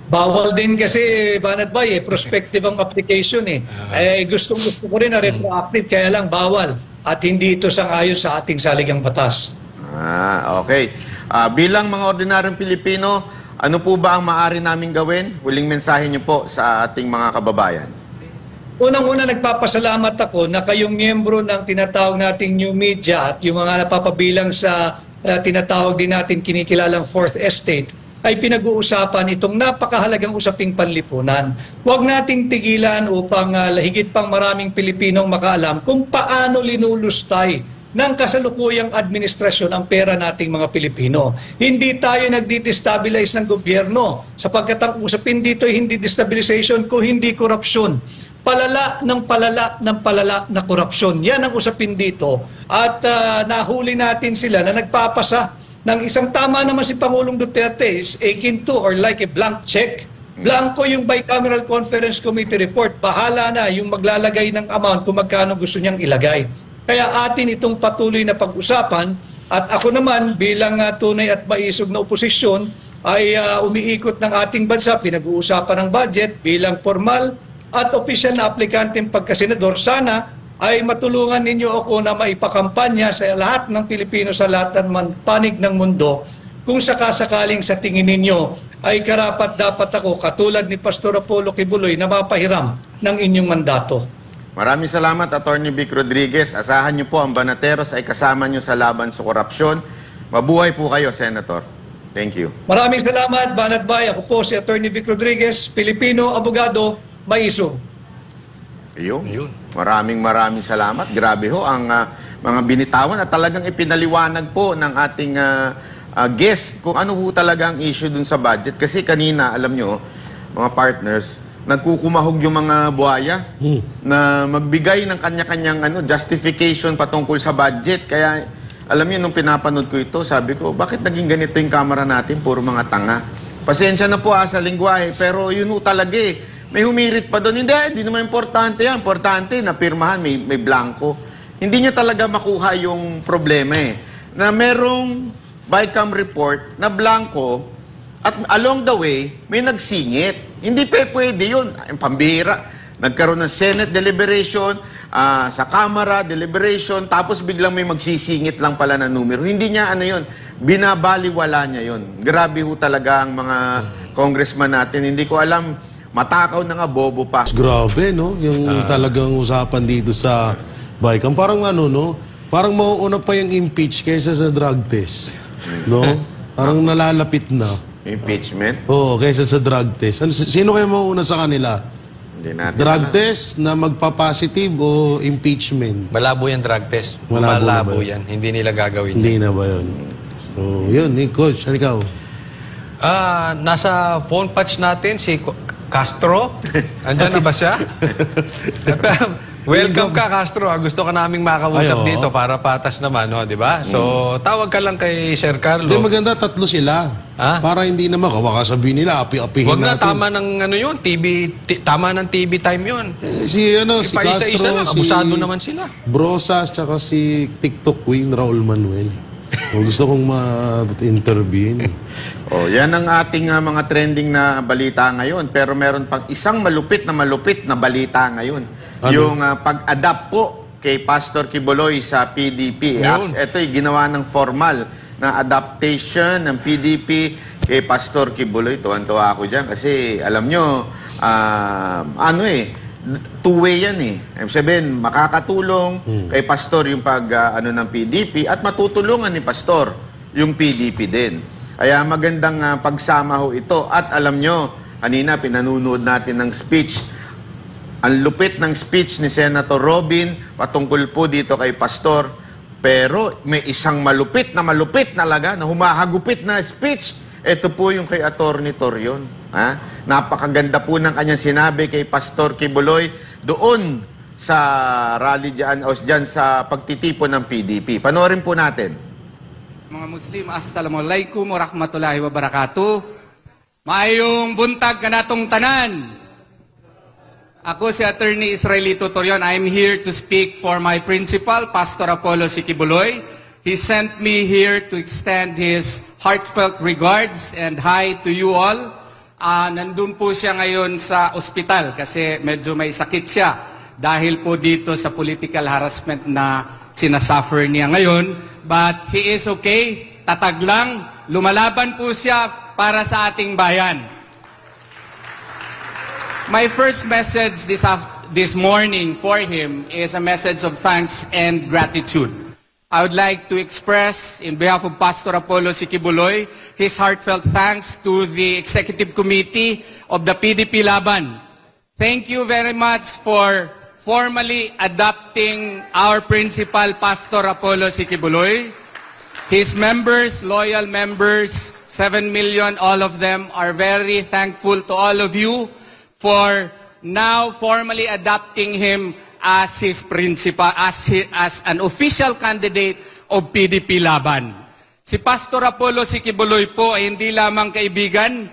Speaker 2: Bawal din kasi, Banatbay, prospective ang application eh. Gustong-gusto ko rin na retroactive, kaya lang bawal. At hindi ito sang-ayon sa ating saligang batas.
Speaker 1: Okay. Bilang mga ordinaryong Pilipino, ano po ba ang maaari namin gawin? Huling mensahe niyo po sa ating mga kababayan.
Speaker 2: Unang-una, nagpapasalamat ako na kayong miyembro ng tinatawag nating new media at yung mga napapabilang sa tinatawag din natin kinikilalang Fourth Estate ay pinag-uusapan itong napakahalagang usaping panlipunan. Huwag nating tigilan upang higit pang maraming Pilipinong makaalam kung paano linulustay ng kasalukuyang administrasyon ang pera nating mga Pilipino. Hindi tayo nagdi-destabilize ng gobyerno sapagkat ang usapin dito ay hindi destabilization kung hindi korupsyon. Palala ng palala ng palala na korupsyon. Yan ang usapin dito. At nahuli natin sila na nagpapasa ng isang tama naman si Pangulong Duterte is akin to or like a blank check. Blanco yung Bicameral Conference Committee report. Bahala na yung maglalagay ng amount kung magkano gusto niyang ilagay. Kaya atin itong patuloy na pag-usapan at ako naman bilang tunay at maisog na oposisyon ay umiikot ng ating bansa. Pinag-uusapan ng budget bilang formal at opisyal na aplikanteng pagkasenador. Sana ay matulungan ninyo ako na maipakampanya sa lahat ng Pilipino sa lahat ng panig ng mundo kung sakasakaling sa tingin ninyo ay karapat-dapat ako katulad ni Pastor Apollo Kibuloy na mapahiram ng inyong mandato.
Speaker 1: Maraming salamat, Atty. Vic Rodriguez. Asahan niyo po ang Banateros ay kasama niyo sa laban sa korupsyon. Mabuhay po kayo, Senator. Thank you.
Speaker 2: Maraming salamat, Banatbay. Ako po si Atty. Vic Rodriguez, Pilipino, abogado, maisog.
Speaker 1: Ayun. Maraming salamat. Grabe ho ang mga binitawan at talagang ipinaliwanag po ng ating guest kung ano ho talaga ang issue dun sa budget. Kasi kanina, alam nyo, mga partners, nagkukumahog yung mga buhaya na magbigay ng kanya-kanyang justification patungkol sa budget. Kaya, alam niyo, nung pinapanood ko ito, sabi ko, bakit naging ganito yung camera natin? Puro mga tanga. Pasensya na po sa lingwahe, pero yun ho talaga eh. May humirit pa doon. Hindi naman importante yan. Importante na pirmahan, may blanco. Hindi niya talaga makuha yung problema eh. Na merong BICAM report na blanco at along the way, may nagsingit. Hindi pwede yun. Ang pambihira. Nagkaroon ng Senate deliberation, sa Kamara deliberation, tapos biglang may magsisingit lang pala na numero. Hindi niya yun. Binabaliwala niya yun. Grabe ho talaga ang mga congressman natin. Hindi ko alam. Matakaw na nga, bobo pa.
Speaker 4: Grabe, no? Yung talagang usapan dito sa BICAM. Parang no? Parang mauuna pa yung impeach kaysa sa drug test. No? Parang nalalapit na.
Speaker 1: Impeachment?
Speaker 4: Oo, kaysa sa drug test. Sino kayo mauuna sa kanila?
Speaker 1: Hindi natin
Speaker 4: Drug
Speaker 1: alam.
Speaker 4: test na magpa-positive o impeachment?
Speaker 3: Malabo yan drug test.
Speaker 4: Malabo na ba
Speaker 3: yan. Hindi nila gagawin.
Speaker 4: Hindi na ba yun? So, yun, Coach, ikaw.
Speaker 3: Nasa phone patch natin si Castro. Andyan na ba siya? Welcome ka, Castro. Gusto ka naming makausap
Speaker 4: Ay, oo.
Speaker 3: dito para patas naman, no, di ba? So, tawag ka lang kay Sir Carlo.
Speaker 4: Hindi, maganda, tatlo sila.
Speaker 3: Ha?
Speaker 4: Para hindi naman, baka sabihin nila, api-apihin
Speaker 3: Wag na,
Speaker 4: natin.
Speaker 3: tama ng ano yun, tama ng TV time yun.
Speaker 4: Si
Speaker 3: Ipaisa-isa
Speaker 4: Castro,
Speaker 3: na, abusado naman sila.
Speaker 4: Brosas, tsaka si TikTok Queen, Raul Manuel. Gusto kong ma-interview.
Speaker 1: Oh, yan ang ating mga trending na balita ngayon. Pero meron pang isang malupit na balita ngayon.
Speaker 4: Ano?
Speaker 1: Yung pag-adapt po kay Pastor Kibuloy sa PDP.
Speaker 3: Yun.
Speaker 1: Ito'y ginawa ng formal na adaptation ng PDP kay Pastor Kibuloy. Tuwan-tuwa ako dyan kasi alam nyo, two-way yan eh. Ibig sabihin, makakatulong kay Pastor yung ng PDP at matutulungan ni Pastor yung PDP din. Kaya magandang pagsama ho ito. At alam nyo, kanina pinanunood natin ng speech. Ang lupit ng speech ni Senator Robin patungkol po dito kay Pastor. Pero may isang malupit talaga na humahagupit na speech. Ito po yung kay Attorney Torion. Napakaganda po ng kanyang sinabi kay Pastor Kibuloy doon sa rally dyan, o dyan sa pagtitipon ng PDP. Panoorin po natin.
Speaker 5: Mga Muslim, Assalamualaikum warahmatullahi wabarakatuh. Maayong buntag kanatong tanan. Ako si Attorney Israelito Torion. I'm here to speak for my principal, Pastor Apollo Sikibuloy. He sent me here to extend his heartfelt regards and hi to you all. Nandun po siya ngayon sa ospital kasi medyo may sakit siya dahil po dito sa political harassment na sinasuffer niya ngayon. But he is okay, tatag lang, lumalaban po siya para sa ating bayan. My first message this morning for him is a message of thanks and gratitude. I would like to express, in behalf of Pastor Apollo Sikibuloy, his heartfelt thanks to the Executive Committee of the PDP Laban. Thank you very much for formally adopting our principal, Pastor Apollo Sikibuloy. His members, loyal members, 7 million, all of them are very thankful to all of you for now formally adopting him as his principal, as an official candidate of PDP Laban. Si Pastor Apollo Sikibuloy po ay hindi lamang kaibigan,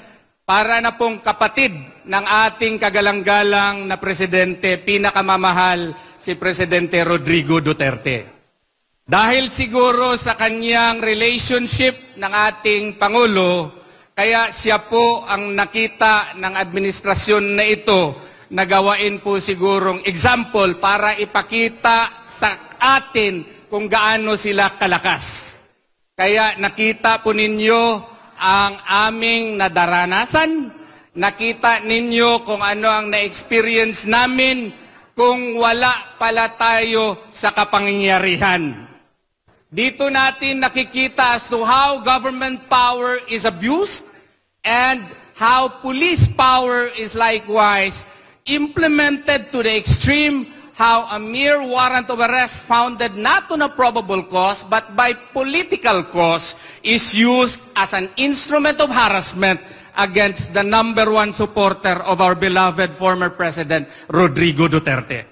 Speaker 5: para na pong kapatid ng ating kagalang-galang na presidente, pinakamamahal, si Presidente Rodrigo Duterte. Dahil siguro sa kanyang relationship ng ating Pangulo, kaya siya po ang nakita ng administrasyon na ito na gawain po sigurong example para ipakita sa atin kung gaano sila kalakas. Kaya nakita po ninyo ang aming nadaranasan, nakita ninyo kung ano ang na-experience namin kung wala pala tayo sa kapangyarihan. Dito natin nakikita as to how government power is abused and how police power is likewise implemented to the extreme, how a mere warrant of arrest founded not on a probable cause but by political cause is used as an instrument of harassment against the #1 supporter of our beloved former President Rodrigo Duterte.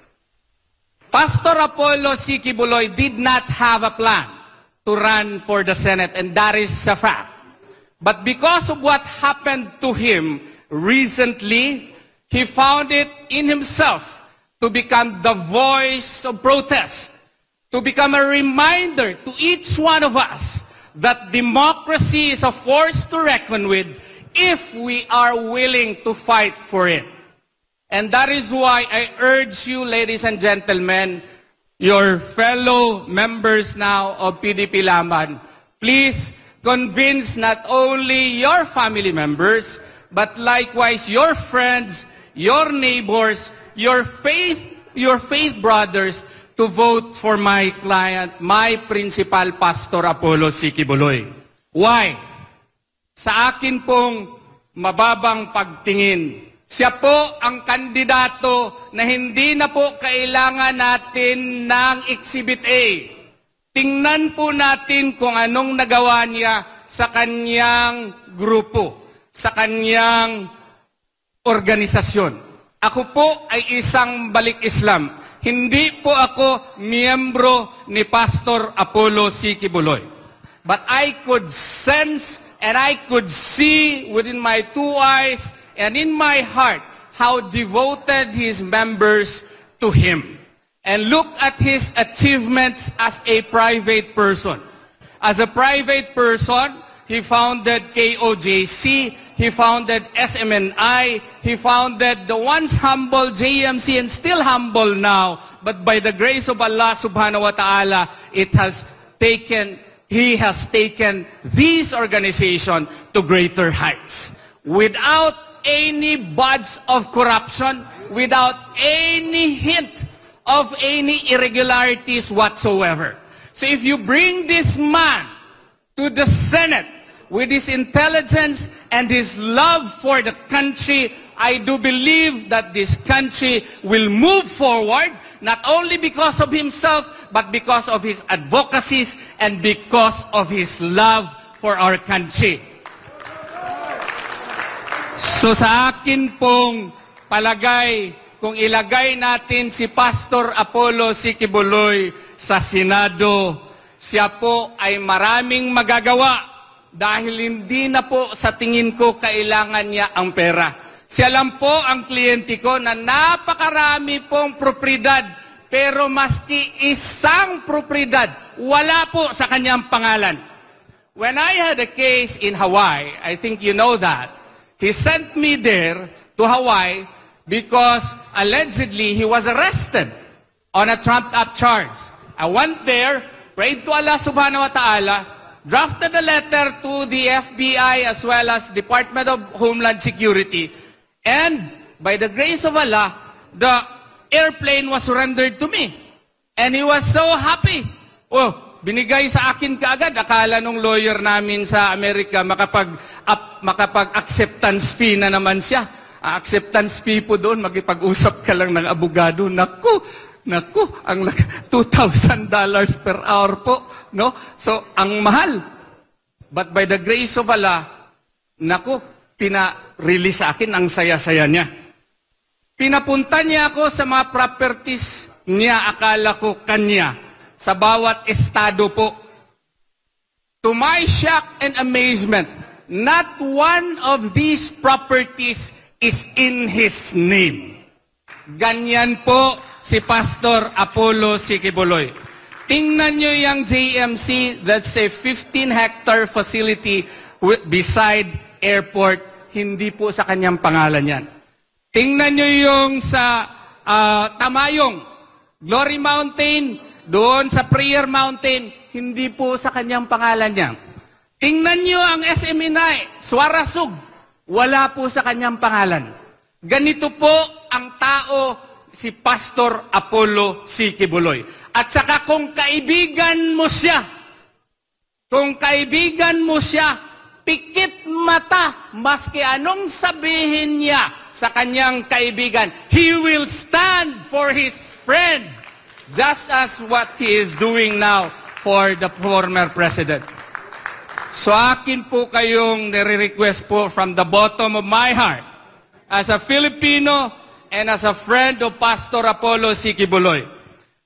Speaker 5: Pastor Apollo Sikibuloy did not have a plan to run for the Senate, and that is a fact. But because of what happened to him recently, he found it in himself to become the voice of protest, to become a reminder to each one of us that democracy is a force to reckon with if we are willing to fight for it. And that is why I urge you, ladies and gentlemen, your fellow members now of PDP Laban, please convince not only your family members, but likewise your friends, your neighbors, your faith brothers to vote for my client, my principal, Pastor Apollo Sikibuloy. Why? Sa akin pong mababang pagtingin, siya po ang kandidato na hindi na po kailangan natin ng Exhibit A. Tingnan po natin kung anong nagawa niya sa kanyang grupo, sa kanyang organisasyon. Ako po ay isang balik Islam. Hindi po ako miyembro ni Pastor Apollo C. Quiboloy. But I could sense and I could see within my two eyes and in my heart how devoted his members to him. And look at his achievements as a private person. As a private person, he founded KOJC, he founded SMNI, he founded the once humble JMC and still humble now, but by the grace of Allah subhanahu wa ta'ala, he has taken this organization to greater heights. Without any buds of corruption, without any hint of any irregularities whatsoever. So if you bring this man to the Senate with his intelligence and his love for the country, I do believe that this country will move forward, not only because of himself, but because of his advocacies and because of his love for our country. So sa akin pong palagay, kung ilagay natin si Pastor Apollo C. Quiboloy sa Senado, siya po ay maraming magagawa dahil hindi na po sa tingin ko kailangan niya ang pera. Siya lang po ang kliyente ko na napakarami pong propriedad, pero maski isang propriedad, wala po sa kanyang pangalan. When I had a case in Hawaii, I think you know that, he sent me there to Hawaii because allegedly he was arrested on a trumped-up charge. I went there, prayed to Allah subhanahu wa ta'ala, drafted a letter to the FBI as well as Department of Homeland Security, and by the grace of Allah, the airplane was surrendered to me. And he was so happy. Oh, binigay sa akin kaagad. Akala nung lawyer namin sa Amerika, makapag-acceptance fee na naman siya. Acceptance fee po doon, magipag-usap ka lang ng abogado. Naku, ang $2,000 per hour po. No? So, ang mahal. But by the grace of Allah, naku, pina-release sa akin, ang saya-saya niya. Pinapunta niya ako sa mga properties niya, akala ko kanya, sa bawat estado po. To my shock and amazement, not one of these properties is in his name. Ganyan po si Pastor Apollo C. Quiboloy. Tingnan nyo yung JMC, that's a 15-hectare facility beside airport. Hindi po sa kanyang pangalan yan. Tingnan nyo yung sa Tamayong, Glory Mountain, doon sa Prayer Mountain, hindi po sa kanyang pangalan yan. Tingnan nyo ang SMNI, Suarasug, wala po sa kanyang pangalan. Ganito po ang tao si Pastor Apollo C. Quiboloy. At saka kung kaibigan mo siya, pikit mata, maski anong sabihin niya sa kanyang kaibigan, he will stand for his friend, just as what he is doing now for the former president. So akin po kayong nire-request po from the bottom of my heart, as a Filipino and as a friend of Pastor Apollo C. Quiboloy,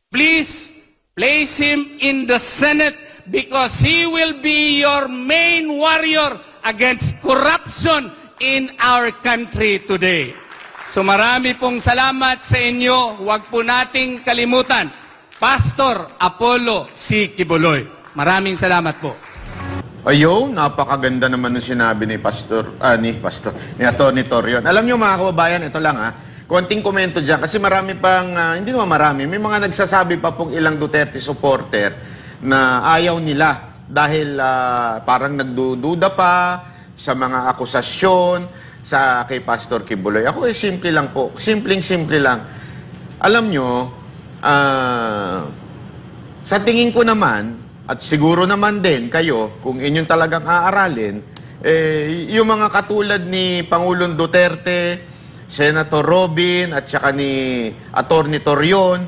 Speaker 5: please place him in the Senate because he will be your main warrior against corruption in our country today. So marami pong salamat sa inyo. Huwag po nating kalimutan, Pastor Apollo C. Quiboloy. Maraming salamat po.
Speaker 1: Ayun, napakaganda naman ng sinabi ni ni Atty. Torion. Alam niyo mga kababayan, ito lang konting komento dyan kasi marami pang, hindi naman marami, may mga nagsasabi pa pong ilang Duterte supporter na ayaw nila dahil parang nagdududa pa sa mga akusasyon kay Pastor Quiboloy. Ako simple lang po, simpleng-simple lang. Alam nyo, sa tingin ko naman, at siguro naman din kayo, kung inyong talagang aaralin, yung mga katulad ni Pangulong Duterte, Senator Robin, at saka ni Atty. Torion,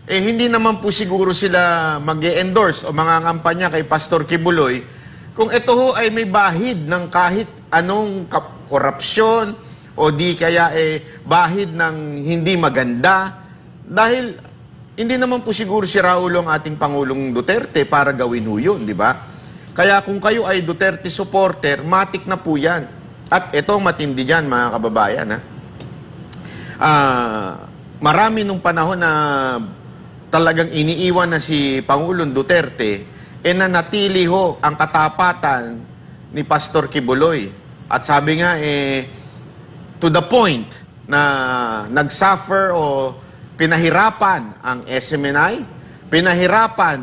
Speaker 1: hindi naman po siguro sila mag-e-endorse o mangangampanya kay Pastor Kibuloy kung ito ho ay may bahid ng kahit anong korupsyon o di kaya bahid ng hindi maganda. Dahil hindi naman po siguro si Raulo ang ating Pangulong Duterte para gawin ho yun, di ba? Kaya kung kayo ay Duterte supporter, matik na po yan. At ito matindi dyan, mga kababayan. Marami nung panahon na talagang iniiwan na si Pangulong Duterte, nanatili ho ang katapatan ni Pastor Kibuloy. At sabi nga, to the point na nagsuffer o pinahirapan ang SMNI, pinahirapan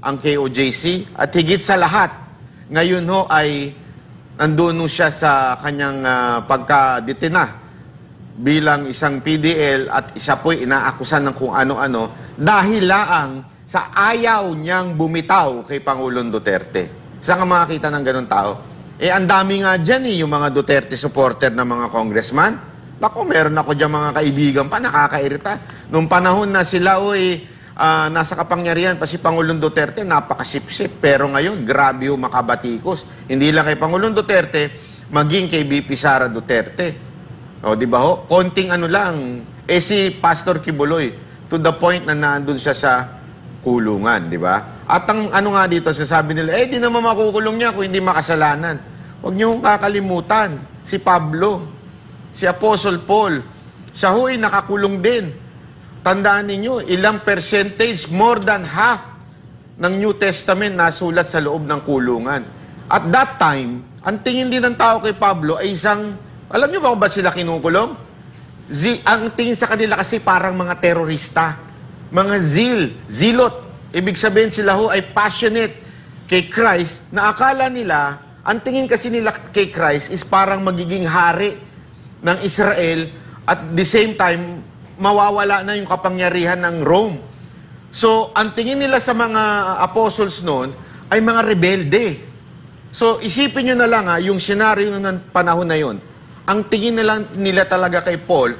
Speaker 1: ang KOJC, at higit sa lahat, ngayon ho ay nandun ho siya sa kanyang pagkadetina bilang isang PDL at isa po'y inaakusan ng kung ano-ano dahil laang sa ayaw niyang bumitaw kay Pangulong Duterte. Saan ka makakita ng ganun tao? Ang dami nga dyan yung mga Duterte supporter na mga congressman. Naku, meron ako dyan mga kaibigan pa, nakakairita. Nung panahon na sila nasa kapangyarihan pa si Pangulong Duterte, napakasipsip. Pero ngayon, grabe ho makabatikos. Hindi lang kay Pangulong Duterte, maging kay BP Sara Duterte. O, di ba ho? Konting ano lang. Si Pastor Kibuloy, to the point na nandun siya sa kulungan, di ba? At ang ano nga dito, sasabi nila, di naman makukulong niya kung hindi makasalanan. Huwag niyo kakalimutan, si Pablo, si Apostle Paul, siya ho'y nakakulong din. Tandaan ninyo, ilang percentage, more than half ng New Testament nasulat sa loob ng kulungan. At that time, ang tingin din ng tao kay Pablo ay isang, alam niyo ba kung ba't sila kinukulong? Ang tingin sa kanila kasi parang mga terorista, mga zilot. Ibig sabihin sila ho ay passionate kay Christ na akala nila, ang tingin kasi nila kay Christ is parang magiging hari ng Israel at the same time, mawawala na yung kapangyarihan ng Rome. So, ang tingin nila sa mga apostles noon ay mga rebelde. So, isipin nyo na lang yung senaryo ng panahon na yon. Ang tingin nila talaga kay Paul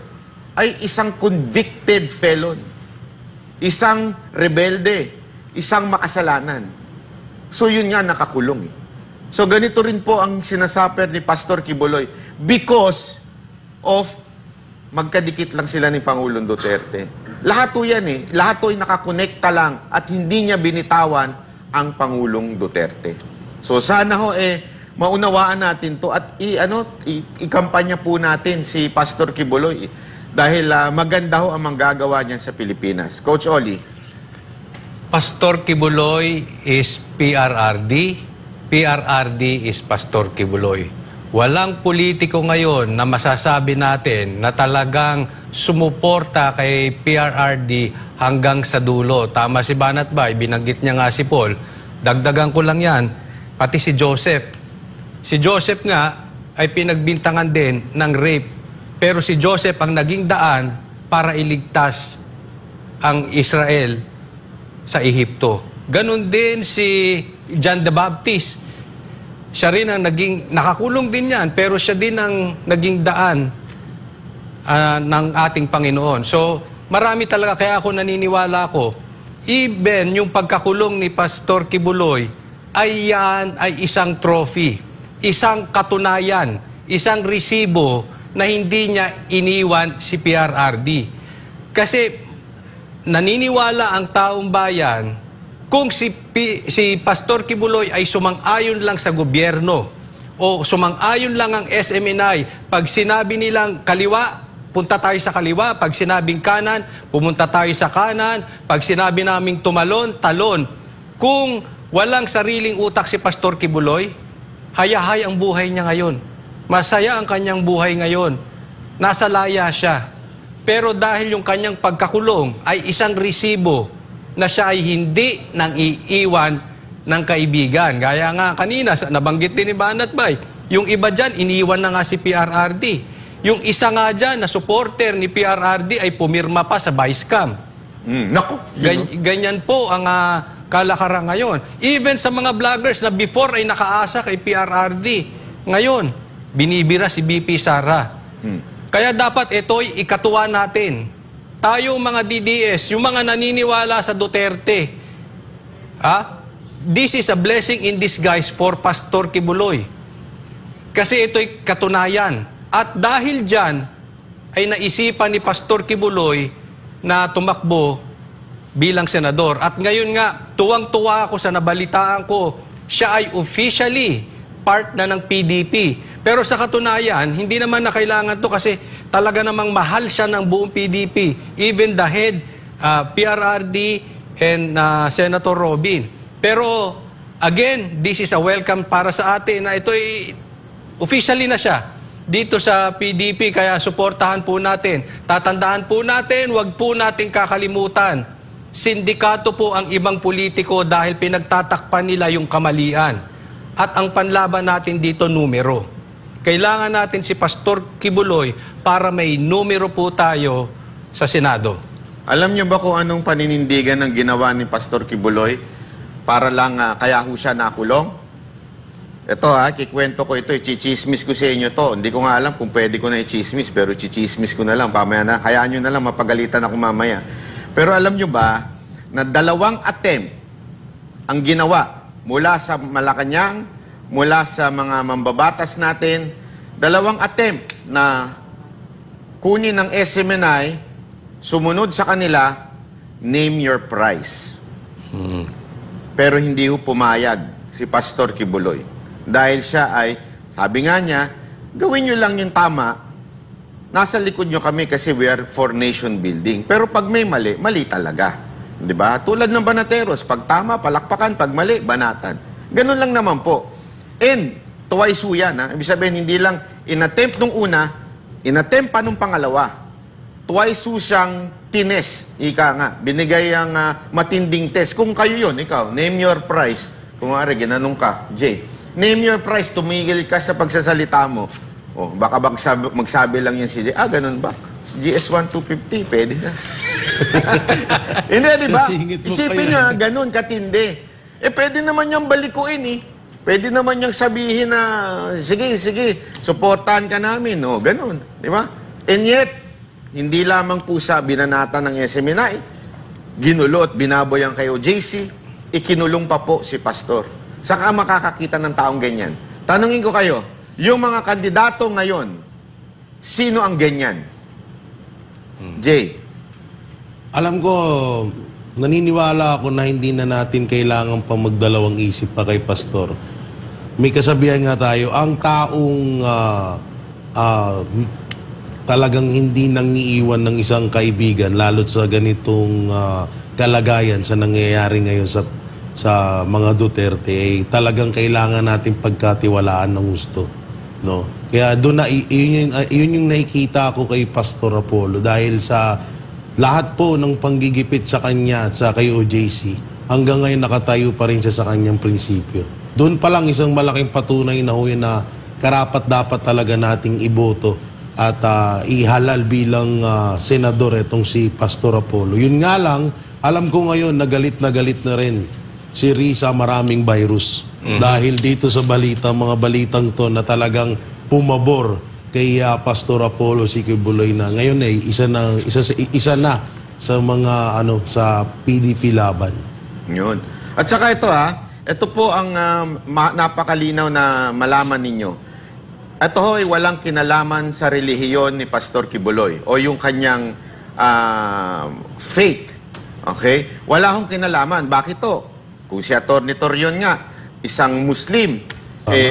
Speaker 1: ay isang convicted felon. Isang rebelde. Isang makasalanan. So, yun nga nakakulong. So, ganito rin po ang sinasaper ni Pastor Kibuloy because of magkadikit lang sila ni Pangulong Duterte. Lahat po yan Lahat po ay nakakonekta lang at hindi niya binitawan ang Pangulong Duterte. So sana ho maunawaan natin to at ikampanya po natin si Pastor Kibuloy dahil maganda ho ang manggagawa niyan sa Pilipinas. Coach Oli.
Speaker 3: Pastor Kibuloy is PRRD. PRRD is Pastor Kibuloy. Walang politiko ngayon na masasabi natin na talagang sumuporta kay PRRD hanggang sa dulo. Tama si Banat Bay, binanggit niya nga si Paul. Dagdagan ko lang yan, pati si Joseph. Si Joseph nga ay pinagbintangan din ng rape. Pero si Joseph ang naging daan para iligtas ang Israel sa Ehipto. Ganon din si John the Baptist. Siya rin ang nakakulong din yan, pero siya din ang naging daan ng ating Panginoon. So, marami talaga, kaya ako naniniwala ko, even yung pagkakulong ni Pastor Kibuloy, ay yan ay isang trophy, isang katunayan, isang resibo na hindi niya iniwan si PRRD. Kasi naniniwala ang taong bayan, kung si Pastor Kibuloy ay sumang-ayon lang sa gobyerno o sumang-ayon lang ang SMNI, pag sinabi nilang kaliwa, punta tayo sa kaliwa. Pag sinabing kanan, pumunta tayo sa kanan. Pag sinabi naming tumalon, talon. Kung walang sariling utak si Pastor Kibuloy, hayahay ang buhay niya ngayon. Masaya ang kanyang buhay ngayon. Nasa laya siya. Pero dahil yung kanyang pagkakulong ay isang resibo na siya ay hindi nang iiwan ng kaibigan. Gaya nga kanina, nabanggit din ni Banat Bay, yung iba dyan, iniwan na nga si PRRD. Yung isa nga dyan na supporter ni PRRD ay pumirma pa sa Vice Camp.
Speaker 1: Naku!
Speaker 3: Ganyan po ang kalakaran ngayon. Even sa mga vloggers na before ay nakaasa kay PRRD, ngayon, binibira si BP Sara. Kaya dapat ito'y ikatuwa natin. Tayong mga DDS, yung mga naniniwala sa Duterte, this is a blessing in disguise for Pastor Kibuloy. Kasi ito'y katunayan. At dahil dyan, ay naisipan ni Pastor Kibuloy na tumakbo bilang senador. At ngayon nga, tuwang-tuwa ako sa nabalitaan ko, siya ay officially part na ng PDP. Pero sa katunayan, hindi naman na kailangan to kasi talaga namang mahal siya ng buong PDP. Even the head, PRRD and Senator Robin. Pero again, this is a welcome para sa atin na ito'y officially na siya dito sa PDP, kaya suportahan po natin. Tatandaan po natin, wag po natin kakalimutan. Sindikato po ang ibang politiko dahil pinagtatakpan nila yung kamalian. At ang panlaban natin dito, numero. Kailangan natin si Pastor Kibuloy para may numero po tayo sa Senado.
Speaker 1: Alam niyo ba kung anong paninindigan ng ginawa ni Pastor Kibuloy para lang kaya ho siya nakulong? Ito kikwento ko ito, chichismis ko sa inyo to. Hindi ko nga alam kung pwede ko na i-chismis, pero chichismis ko na lang. Pamaya na, hayaan nyo na lang, mapagalitan ako mamaya. Pero alam nyo ba, na 2 attempt ang ginawa mula sa Malacanang, mula sa mga mambabatas natin, 2 attempt na kunin ng SMNI, sumunod sa kanila, name your price. Pero hindi ho pumayag si Pastor Kibuloy. Dahil siya ay, sabi nga niya, gawin nyo lang yung tama, nasa likod nyo kami kasi we are for nation building. Pero pag may mali, mali talaga. Di ba? Tulad ng Banateros, pag tama, palakpakan, pag mali, banatan. Ganun lang naman po. And, twice ho yan. Ibig sabihin, hindi lang inattempt nung una, inattempt pa nung pangalawa. Twice ho siyang tinest, ika nga. Binigay ang matinding test. Kung kayo yun, ikaw, name your price. Kung nga rin, ginanong ka, Jay, name your price, tumigil ka sa pagsasalita mo. O, baka magsabi lang yan si Jay, ganun ba? GS1 250, pwede na. Hindi, di ba? Isipin nyo, ganun, katindi. Pwede naman niyang balikuin Pwede naman niyang sabihin na, sige, supportahan ka namin. O, ganun. Di ba? And yet, hindi lamang po sa binanata ng SMNI, ginulot, binaboy ang kay OJC, ikinulong pa po si Pastor. Saka makakakita ng taong ganyan. Tanungin ko kayo, yung mga kandidato ngayon, sino ang ganyan? Jay?
Speaker 4: Alam ko, naniniwala ako na hindi na natin kailangan pa magdalawang isip pa kay Pastor. May kasabihan nga tayo, ang taong talagang hindi nangiiwan ng isang kaibigan, lalo't sa ganitong kalagayan sa nangyayari ngayon sa mga Duterte, talagang kailangan natin pagkatiwalaan ng gusto. No? Kaya doon na, yun yung nakikita ko kay Pastor Apollo dahil sa lahat po ng panggigipit sa kanya at sa kay OJC, hanggang ngayon nakatayo pa rin siya sa kanyang prinsipyo. Doon pa lang isang malaking patunay na huwi na karapat dapat talaga nating iboto at ihalal bilang senador itong si Pastor Apollo. Yun nga lang, alam ko ngayon na galit na rin si Risa maraming virus. Dahil dito sa balita, mga balitang to na talagang pumabor kay Pastor Apollo si Kibuloy na ngayon isa na sa mga sa PDP laban. Yun.
Speaker 1: At saka ito po ang napakalinaw na malaman ninyo. Ito ay walang kinalaman sa relihiyon ni Pastor Kibuloy o yung kanyang faith. Okay? Wala hong kinalaman. Bakit to? Kung si Atty. Torion nga, isang Muslim,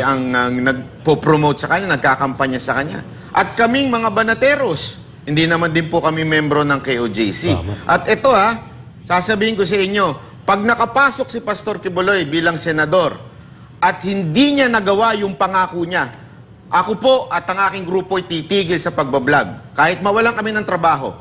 Speaker 1: ang nagpo-promote sa kanya, nagkakampanya sa kanya. At kaming mga Banateros, hindi naman din po kami membro ng KOJC. At ito sasabihin ko sa inyo, pag nakapasok si Pastor Kibuloy bilang senador at hindi niya nagawa yung pangako niya, ako po at ang aking grupo ay titigil sa pagbablog. Kahit mawalan kami ng trabaho.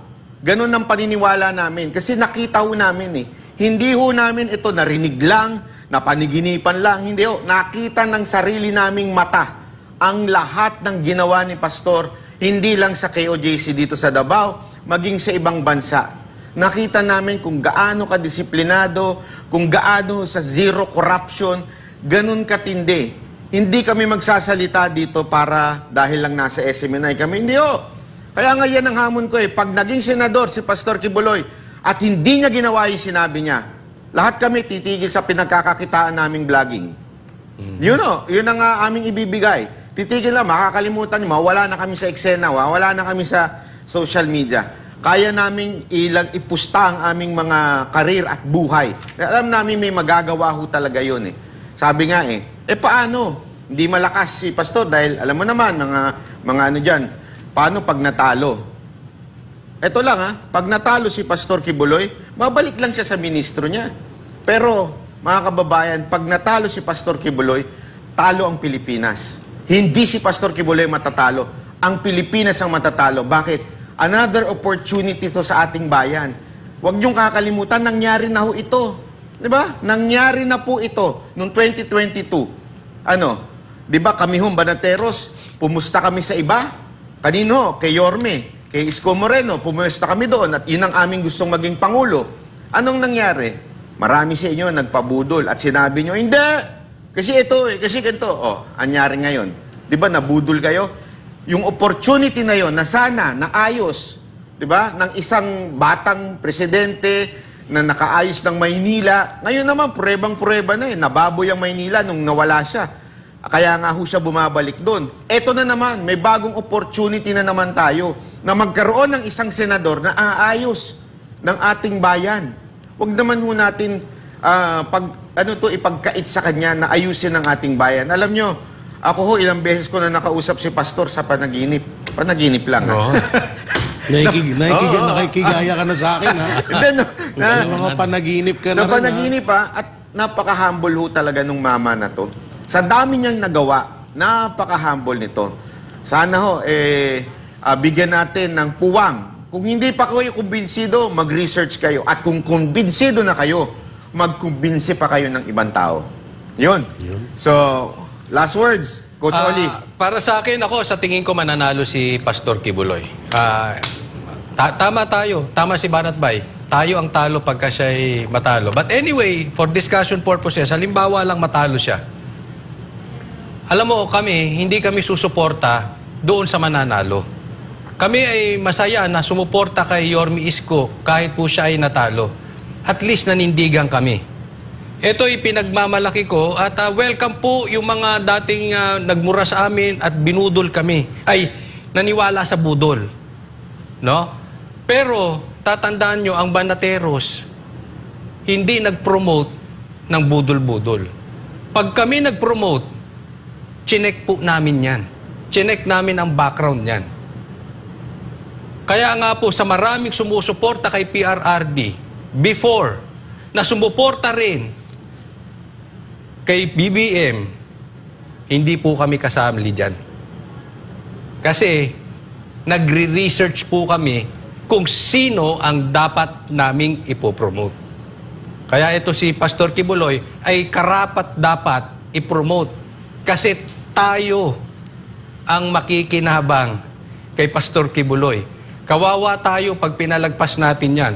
Speaker 1: Ganun ang paniniwala namin. Kasi nakita ho namin Hindi ho namin ito narinig lang, napaniginipan lang. Hindi ho. Nakita ng sarili naming mata ang lahat ng ginawa ni Pastor, hindi lang sa KOJC dito sa Davao, maging sa ibang bansa. Nakita namin kung gaano kadisiplinado, kung gaano sa zero corruption, ganun katindi. Hindi kami magsasalita dito para dahil lang nasa SMNI kami. Hindi Kaya nga yan ang hamon ko Pag naging senador si Pastor Kibuloy at hindi niya ginawa yung sinabi niya, lahat kami titigil sa pinagkakakitaan naming vlogging. Yun ang aming ibibigay. Titigil na, makakalimutan niyo, mawala na kami sa eksena, mawala na kami sa social media. Kaya namin ipusta ang aming mga karir at buhay. Alam namin may magagawa talaga yun Sabi nga paano? Hindi malakas si Pastor dahil alam mo naman, mga ano dyan, paano pag natalo? Ito lang pag natalo si Pastor Kibuloy, babalik lang siya sa ministro niya. Pero, mga kababayan, pag natalo si Pastor Kibuloy, talo ang Pilipinas. Hindi si Pastor Kibuloy matatalo. Ang Pilipinas ang matatalo. Bakit? Another opportunity to sa ating bayan. Huwag niyong kakalimutan, nangyari na ito. Diba? Nangyari na po ito noong 2022. Diba kami Banateros, pumusta kami sa iba? Kanino? Kay Yorme, kay Isko Moreno, pumusta kami doon at yun ang aming gustong maging Pangulo. Anong nangyari? Marami sa inyo nagpabudol at sinabi nyo, hindi! Kasi ito kasi ganito. Anyari ngayon. Diba nabudol kayo? Yung opportunity na yon na sana, naayos, diba? Ng isang batang presidente na nakaayos ng Maynila. Ngayon naman, purebang-pureba na nababoy ang Maynila nung nawala siya. Kaya nga siya bumabalik doon. Eto na naman, may bagong opportunity na naman tayo na magkaroon ng isang senador na aayos ng ating bayan. Huwag naman natin ipagkait sa kanya na ayusin ang ating bayan. Alam nyo, ako ilang beses ko na nakausap si Pastor sa panaginip. Panaginip lang.
Speaker 4: Nakikigaya ka na sa akin,
Speaker 1: Hindi,
Speaker 4: mga panaginip ka na rin,
Speaker 1: panaginip, at napaka-humble talaga nung mama na to. Sa dami niyang nagawa, napaka-humble nito. Sana bigyan natin ng puwang. Kung hindi pa kayo kumbinsido, mag-research kayo. At kung kumbinsido na kayo, magkumbinsi pa kayo ng ibang tao. Yun. So, last words, Coach Oli.
Speaker 3: Para sa akin, sa tingin ko mananalo si Pastor Kibuloy. Tama tayo. Tama si Banat Bay. Tayo ang talo pagka siya'y matalo. But anyway, for discussion purposes, halimbawa lang matalo siya. Alam mo, hindi kami susuporta doon sa mananalo. Kami ay masaya na sumuporta kay Yorme Isko kahit po siya ay natalo. At least nanindigan kami. Ito'y pinagmamalaki ko at welcome po yung mga dating nagmura sa amin at binudol kami. Ay, naniwala sa budol. No? Pero, tatandaan nyo, ang Banateros, hindi nag-promote ng budol-budol. Pag kami nag-promote, chinek po namin yan. Chinek namin ang background yan. Kaya nga po, sa maraming sumusuporta kay PRRD, before, na sumuporta rin kay BBM, hindi po kami kasali dyan. Kasi, nagre-research po kami kung sino ang dapat naming ipopromote. Kaya ito si Pastor Kibuloy ay karapat dapat ipromote. Kasi tayo ang makikinabang kay Pastor Kibuloy. Kawawa tayo pag pinalagpas natin yan.